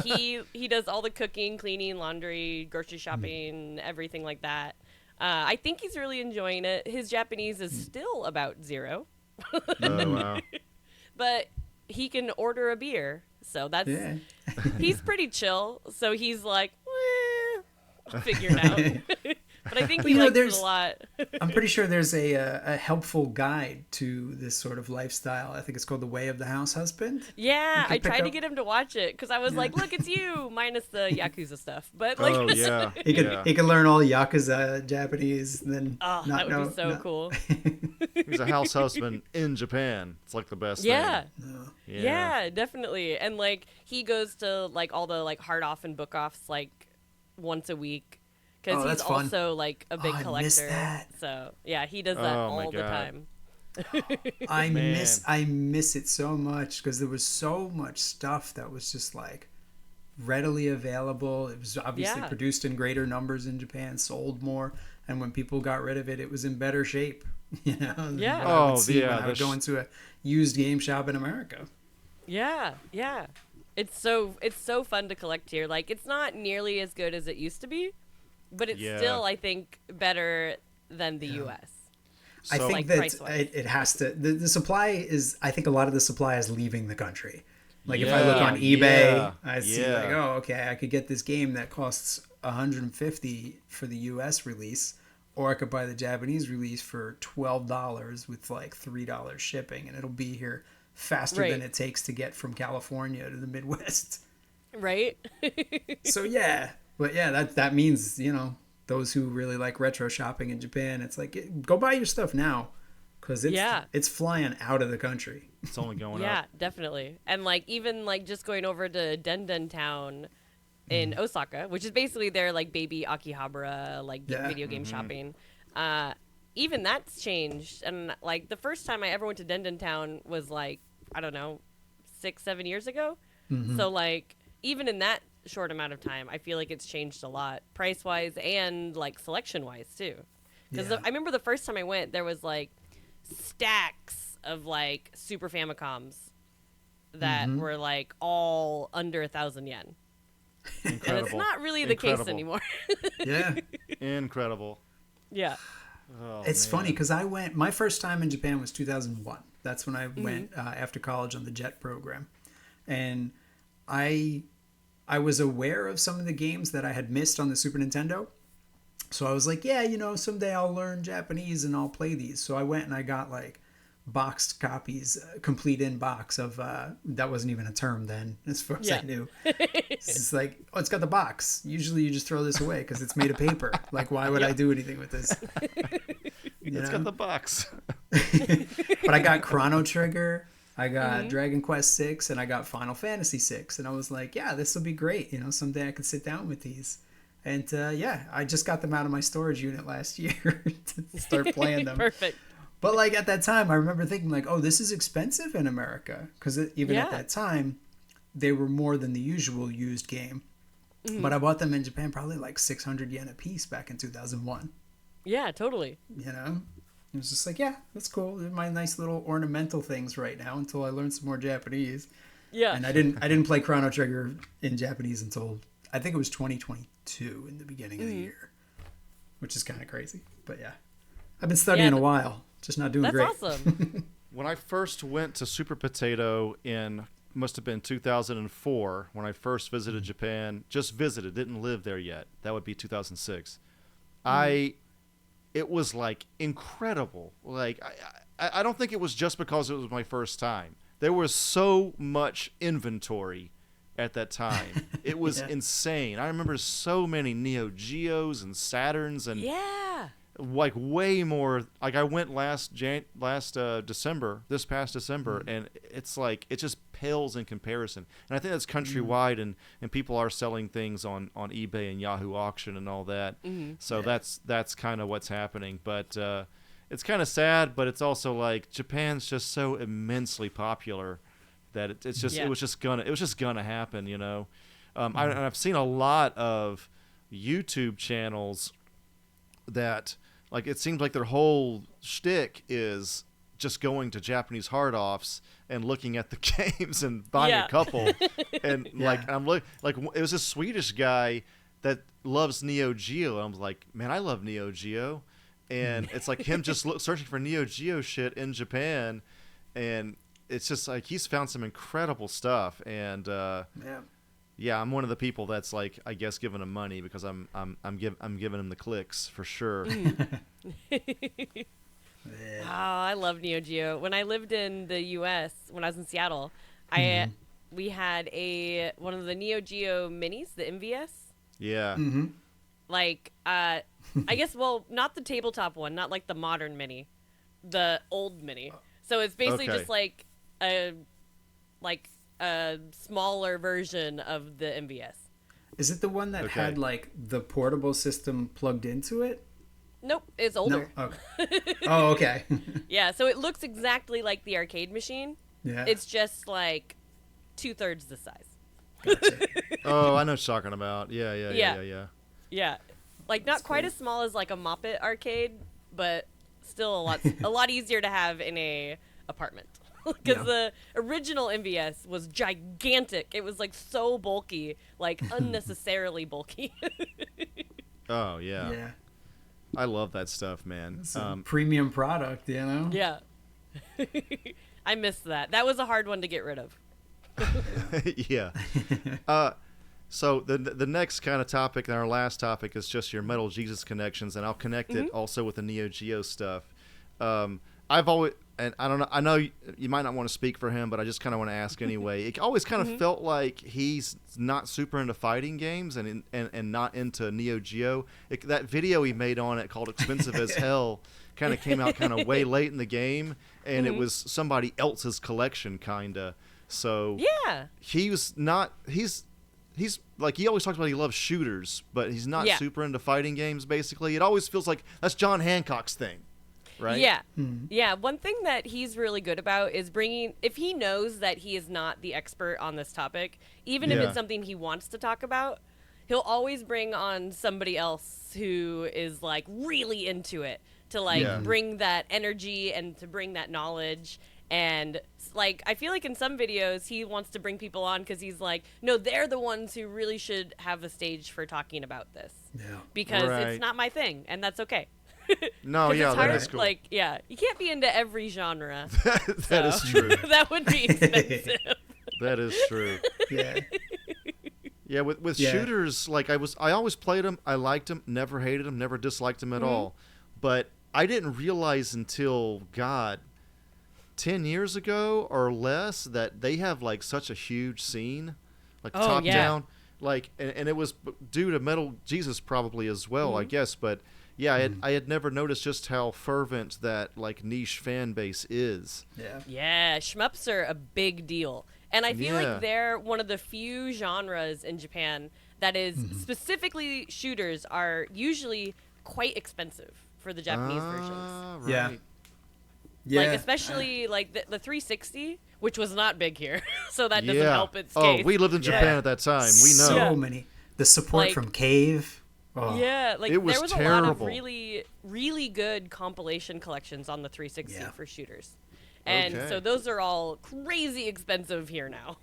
he does all the cooking, cleaning, laundry, grocery shopping, everything like that. I think he's really enjoying it. His Japanese is still about 0, Oh, wow. but he can order a beer, so that's Yeah. he's pretty chill. So he's like, I'll figure it out. But I think he likes it a lot. I'm pretty sure there's a helpful guide to this sort of lifestyle. I think it's called The Way of the House Husband. Yeah, can I pick tried to up- get him to watch it because I was like, look, it's you, minus the Yakuza stuff. But like, Oh, yeah. He could learn all Yakuza Japanese and then oh, not that would know. be so cool. He's a house husband in Japan. It's like the best Yeah. thing. Yeah, definitely. And like he goes to like all the like hard off and book offs like once a week because Oh, he's that's fun. also like a big I collector. miss that. So yeah, he does that Oh, my all the God. time. I Man. miss it so much because there was so much stuff that was just like readily available. It was obviously Yeah. produced in greater numbers in Japan, sold more, and when people got rid of it, it was in better shape. Than Yeah. what I would Oh, see yeah, when I would the go into a used game shop in America. Yeah, yeah. It's so fun to collect here. Like it's not nearly as good as it used to be, but it's Yeah. still I think better than the US. I So- think Like, that price-wise. it has to. The supply is. I think a lot of the supply is leaving the country. Like if I look Yeah, on eBay, yeah, I see yeah. like, oh, okay, I could get this game that costs $150 for the U.S. release, or I could buy the Japanese release for $12 with like $3 shipping, and it'll be here faster Right. than it takes to get from California to the Midwest. Right? So yeah, but yeah, that means those who really like retro shopping in Japan, it's like, go buy your stuff now, because it's flying out of the country. It's only going up. Yeah, definitely. And like even like just going over to Den Town in Osaka, which is basically their like baby Akihabara like video game shopping. Even that's changed. And like the first time I ever went to Den Town was like, I don't know, 6-7 years ago. So like even in that short amount of time, I feel like it's changed a lot, price wise and like selection wise too. Because I remember the first time I went, there was like stacks of like Super Famicoms that were like all under 1,000 yen. Incredible. And it's not really the case anymore. Yeah. Incredible. Yeah. Oh, it's funny because my first time in Japan was 2001. That's when I went after college on the JET program. And I was aware of some of the games that I had missed on the Super Nintendo. So I was like, yeah, someday I'll learn Japanese and I'll play these. So I went and I got like boxed copies, complete in box of, that wasn't even a term then, as far as I knew. It's like, it's got the box. Usually you just throw this away because it's made of paper. Like, why would I do anything with this? It's got the box. But I got Chrono Trigger. I got Dragon Quest 6 and I got Final Fantasy 6, and I was like, yeah, this will be great. Someday I could sit down with these. And I just got them out of my storage unit last year to start playing them. Perfect. But like at that time, I remember thinking like, oh, this is expensive in America, because even at that time, they were more than the usual used game. But I bought them in Japan probably like 600 yen a piece back in 2001. Yeah, totally. It was just like, yeah, that's cool. They're my nice little ornamental things right now until I learn some more Japanese. Yeah. And I didn't play Chrono Trigger in Japanese until I think it was 2022 in the beginning of the year, which is kind of crazy. But yeah, I've been studying a while, just not doing great. That's awesome. When I first went to Super Potato must have been 2004, when I first visited Japan, just visited, didn't live there yet. That would be 2006. It was like incredible. Like I don't think it was just because it was my first time. There was so much inventory at that time. It was insane. I remember so many Neo Geos and Saturns and like way more. Like I went this past December, and it's like it just pales in comparison. And I think that's countrywide, and people are selling things on eBay and Yahoo Auction and all that. So that's kind of what's happening. But it's kind of sad, but it's also like Japan's just so immensely popular that it was just gonna happen. I've seen a lot of YouTube channels that, like, it seems like their whole shtick is just going to Japanese hard-offs and looking at the games and buying a couple. And it was a Swedish guy that loves Neo Geo. I was like, man, I love Neo Geo. And it's like him just searching for Neo Geo shit in Japan, and it's just like he's found some incredible stuff. And I'm one of the people that's like, I guess, giving him money because I'm giving him the clicks for sure. Oh, I love Neo Geo. When I lived in the U.S., when I was in Seattle, we had one of the Neo Geo minis, the MVS. Yeah. Like, I guess, well, not the tabletop one, not like the modern mini, the old mini. So it's basically just like a smaller version of the MVS. Is it the one that had like the portable system plugged into it? Nope, it's older. No? Okay. Oh, okay. Yeah, so it looks exactly like the arcade machine. Yeah. It's just like 2/3 the size. Gotcha. Oh, I know what you're talking about. Yeah. Yeah. Like not quite as small as like a Moppet arcade, but still a lot easier to have in a apartment. Because the original MVS was gigantic. It was like so bulky, like unnecessarily bulky. Oh yeah. Yeah. I love that stuff, man. It's a premium product, Yeah. I missed that. That was a hard one to get rid of. Yeah. So the next kind of topic and our last topic is just your Metal Jesus connections, and I'll connect it also with the Neo Geo stuff. I've always, and I don't know. I know you might not want to speak for him, but I just kind of want to ask anyway. It always kind of felt like he's not super into fighting games and not into Neo Geo. That video he made on it called "Expensive as Hell" kind of came out kind of way late in the game, and it was somebody else's collection, kinda. So yeah, he's like, he always talks about he loves shooters, but he's not super into fighting games. Basically, it always feels like that's John Hancock's thing. Right? Yeah. Yeah. One thing that he's really good about is if he knows that he is not the expert on this topic, even if it's something he wants to talk about, he'll always bring on somebody else who is like really into it to like bring that energy and to bring that knowledge. And like, I feel like in some videos he wants to bring people on because he's like, no, they're the ones who really should have a stage for talking about this. Yeah. Because it's not my thing, and that's okay. No, yeah, that is cool. Like, yeah, you can't be into every genre. That is true. That would be expensive. That is true. Yeah. Yeah, with shooters, like I always played them. I liked them, never hated them, never disliked them at all. But I didn't realize until 10 years ago or less that they have like such a huge scene, like top down, like, and it was due to Metal Jesus probably as well, I guess, but. Yeah, I had never noticed just how fervent that like niche fan base is. Yeah. Yeah, shmups are a big deal. And I feel like they're one of the few genres in Japan that is specifically shooters are usually quite expensive for the Japanese versions. Right. Yeah. Like especially like the 360, which was not big here. So that doesn't help its case. Oh, we lived in Japan at that time. We know. So many. The support from Cave. Oh. Yeah, like it was there was terrible. a lot of really, really good compilation collections on the 360 for shooters. And so those are all crazy expensive here now.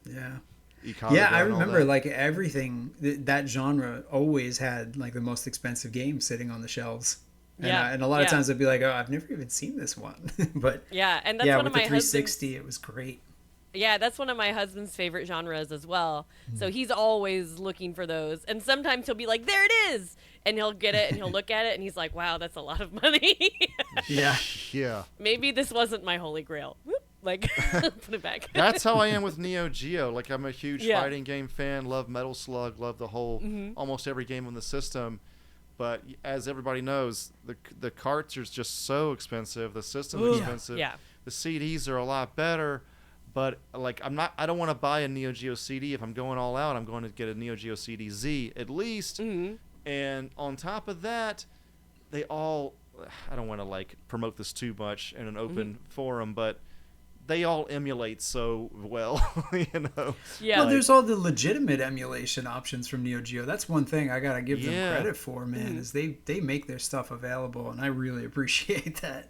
Yeah, I remember like everything, that genre always had like the most expensive games sitting on the shelves. And, and a lot of times I'd be like, oh, I've never even seen this one. But and that's one of my 360, it was great. Yeah, that's one of my husband's favorite genres as well. So he's always looking for those. And sometimes he'll be like, there it is. And he'll get it and he'll look at it and he's like, wow, that's a lot of money. Yeah. Maybe this wasn't my holy grail. Whoop, like, put it back. That's how I am with Neo Geo. Like, I'm a huge fighting game fan, love Metal Slug, love the whole, almost every game on the system. But as everybody knows, the carts are just so expensive. The system's expensive. Yeah. The CDs are a lot better. But like I don't want to buy a Neo Geo CD. If I'm going all out, I'm going to get a Neo Geo CD Z at least. And on top of that, they all, I don't want to like promote this too much in an open forum, but they all emulate so well, you know. Yeah. Well, there's all the legitimate emulation options from Neo Geo. That's one thing I gotta give them credit for, man. Is they make their stuff available, and I really appreciate that.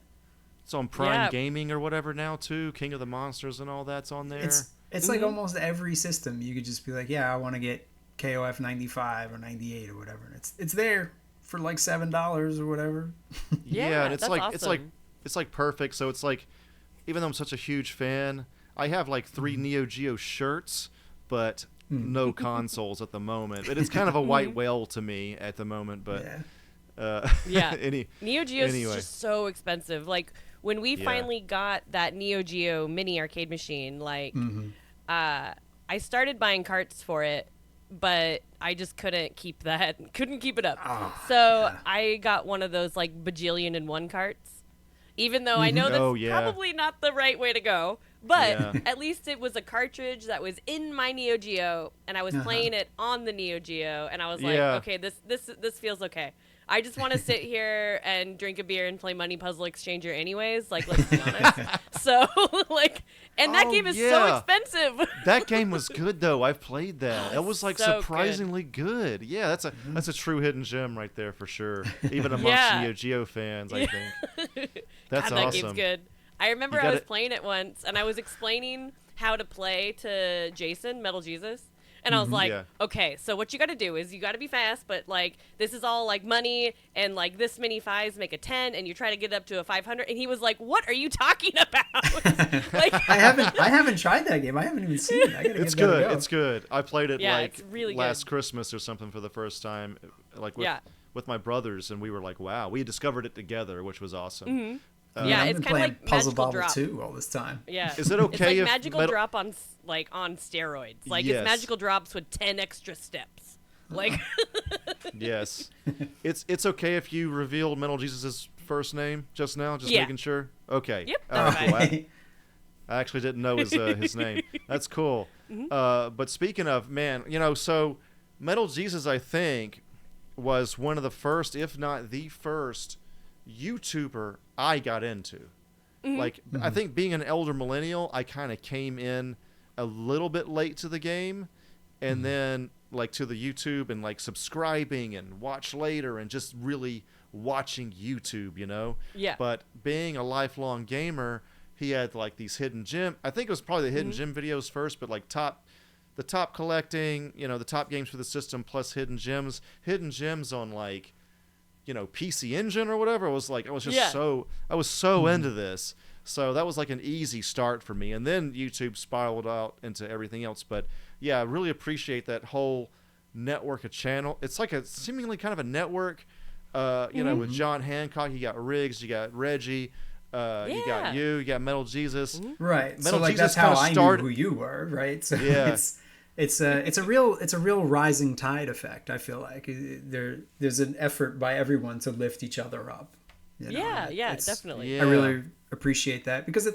It's on Prime Gaming or whatever now too. King of the Monsters and all that's on there. It's like almost every system. You could just be like, yeah, I want to get KOF 95 or 98 or whatever. And it's there for like $7 or whatever. And it's like awesome. it's like perfect. So it's like, even though I'm such a huge fan, I have like 3 Neo Geo shirts, but no consoles at the moment. It is kind of a white whale to me at the moment, but Neo Geo is just so expensive. Like when we finally got that Neo Geo mini arcade machine, like I started buying carts for it, but I just couldn't keep it up. I got one of those like bajillion and one carts. Even though I know that's probably not the right way to go. But at least it was a cartridge that was in my Neo Geo, and I was playing it on the Neo Geo, and I was like, okay, this feels okay. I just want to sit here and drink a beer and play Money Puzzle Exchanger anyways, like, let's be honest. So, like, and that game is so expensive. That game was good, though. I've played that. It was, like, so surprisingly good. Yeah, that's a true hidden gem right there for sure. Even amongst Neo Geo fans, I think. That's God, awesome. That game's good. I remember I was playing it once, and I was explaining how to play to Jason, Metal Jesus. And I was like, okay, so what you got to do is you got to be fast, but like this is all like money, and like this many fives make a 10, and you try to get up to a 500. And he was like, "What are you talking about?" Like, I haven't tried that game. I haven't even seen it. I gotta it's give good. That a go. It's good. I played it like it's really last good. Christmas or something for the first time, like with my brothers, and we were like, wow, we discovered it together, which was awesome. Yeah, I've it's been kind of playing like Puzzle Magical Bobble Drop. 2 all this time. Yeah. Is it okay It's like if Magical Drop on steroids. Like Yes. it's Magical Drops with 10 extra steps. Like Yes. It's okay if you revealed Metal Jesus' first name just now, just Yeah. making sure? Okay. Yep, Oh, that's cool. fine. I actually didn't know his name. That's cool. But speaking of, man, so Metal Jesus, I think, was one of the first, if not the first, YouTuber I got into. Like, I think being an elder millennial, I kind of came in a little bit late to the game, and then like to the YouTube and like subscribing and watch later and just really watching YouTube. Yeah. But being a lifelong gamer, he had like these hidden gem. I think it was probably the hidden gem videos first, but like the top collecting, the top games for the system plus hidden gems on like, PC Engine or whatever. I was just so into this. So that was like an easy start for me. And then YouTube spiraled out into everything else. But yeah, I really appreciate that whole network of channel. It's like a seemingly kind of a network, with John Hancock. You got Riggs, you got Reggie, you got you got Metal Jesus. Right. Metal so like Jesus that's how I started... knew who you were, right? So Yeah. it's a real rising tide effect. I feel like there's an effort by everyone to lift each other up. Yeah, definitely. Yeah. I really appreciate that because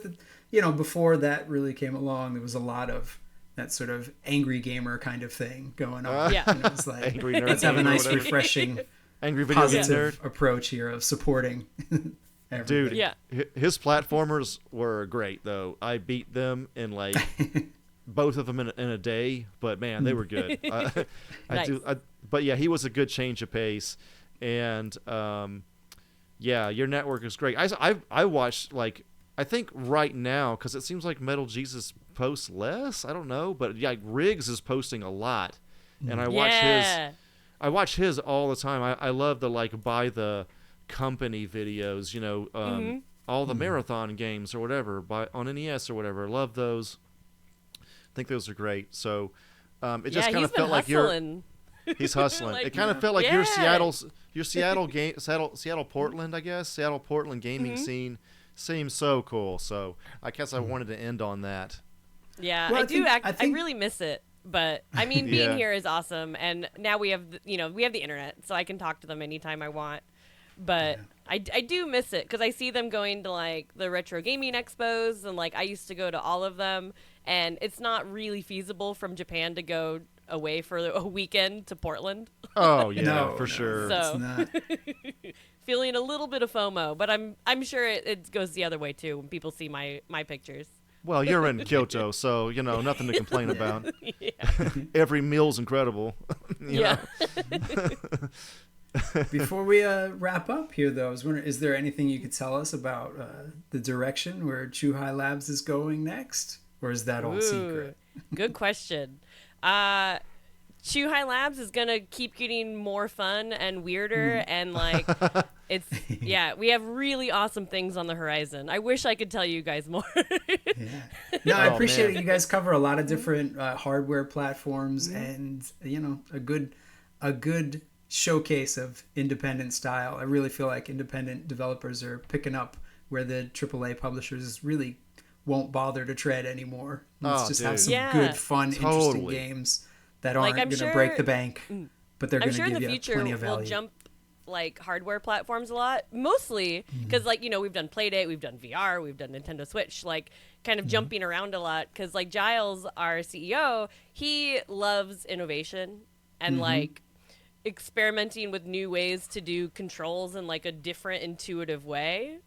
before that really came along, there was a lot of that sort of angry gamer kind of thing going on. Yeah. It's like Angry nerd let's have a gamer, nice, whatever. refreshing, Angry video game positive nerd. approach here of supporting. Everybody. Dude, Yeah. His platformers were great though. I beat them in like both of them in a day, but man, they were good. Nice. But yeah, he was a good change of pace, and yeah, your network is great. I watched like I think right now because it seems like Metal Jesus posts less. I don't know, but yeah, Riggs is posting a lot, and I watch his all the time. I love the like by the company videos, all the marathon games or whatever on NES or whatever. Love those. I think those are great. So it just kind of felt like he's hustling. Like, it kind of felt like yeah. your Seattle Portland, I guess. Seattle Portland gaming scene seems so cool. So I guess I wanted to end on that. Yeah, Well, I really miss it. But I mean, being Yeah. here is awesome, and now we have we have the internet, so I can talk to them anytime I want. But I do miss it because I see them going to like the retro gaming expos, and like I used to go to all of them, and it's not really feasible from Japan to go away for a weekend to Portland. Oh yeah, No, for sure. So- It's not. Feeling a little bit of FOMO, but I'm sure it goes the other way too when people see my pictures. Well, you're in Kyoto, so nothing to complain about. Yeah. Every meal's incredible. you Yeah. know? Before we wrap up here, though, I was wondering, is there anything you could tell us about the direction where Chuhai Labs is going next? Or is that all secret? Good question. Chuhai Labs is gonna keep getting more fun and weirder, and like we have really awesome things on the horizon. I wish I could tell you guys more. Yeah. No, I Oh, appreciate man. it. You guys cover a lot of different hardware platforms, and a good showcase of independent style. I really feel like independent developers are picking up where the AAA publishers really won't bother to tread anymore. Let's just have dude. some Yeah. good, fun, interesting Totally. games that Like, aren't I'm going to sure- break the bank, but they're I'm going to sure in give the you future plenty of we'll value. jump like hardware platforms a lot, mostly because like we've done Playdate, we've done VR, we've done Nintendo Switch, like kind of jumping around a lot because like Giles, our CEO, he loves innovation and like experimenting with new ways to do controls in like a different intuitive way.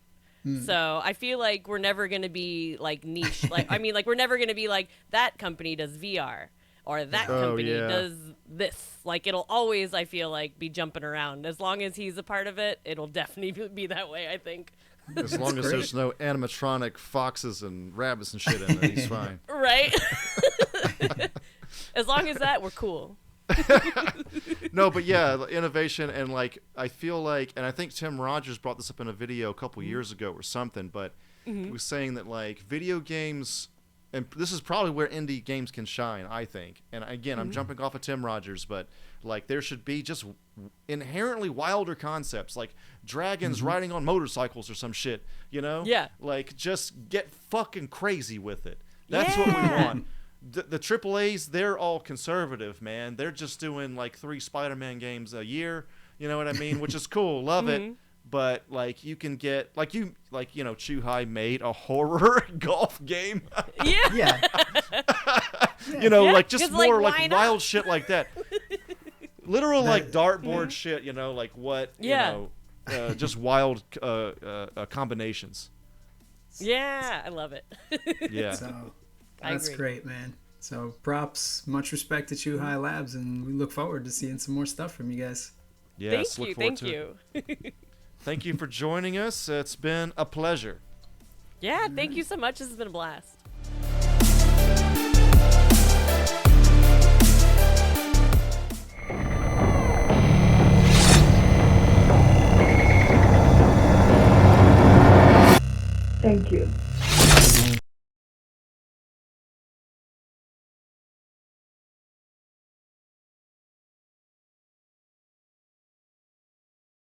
So I feel like we're never going to be like niche. Like I mean, like we're never going to be like that company does VR or that company yeah. does this. Like it'll always, I feel like, be jumping around. As long as he's a part of it, it'll definitely be that way, I think. As long as great. there's no animatronic foxes and rabbits and shit in it, he's fine. Right? As long as that, we're cool. No, but yeah, innovation and like I feel like, and I think Tim Rogers brought this up in a video a couple years ago or something, but he was saying that like video games, and this is probably where indie games can shine, I think. And again, I'm Mm-hmm. jumping off of Tim Rogers, but like there should be just inherently wilder concepts, like dragons riding on motorcycles or some shit, you know? Yeah. Like just get fucking crazy with it. That's what we Yeah. want. The AAAs, they're all conservative, man. They're just doing like 3 Spider-Man games a year, you know what I mean? Which is cool, love it. But like you can get Chuhai made a horror golf game. Yeah. Yeah. You know, Yeah, like just 'cause, like, more why like not? wild shit like that. Literal like dartboard shit, you know, like what Yeah. you know, just wild combinations. Yeah, I love it. Yeah. So I that's agree. great, man. So props, much respect to Chuhai Labs, and we look forward to seeing some more stuff from you guys. Yes, look forward Thank to it. you. Thank you for joining us. It's been a pleasure. Yeah, thank you so much. This has been a blast. Thank you.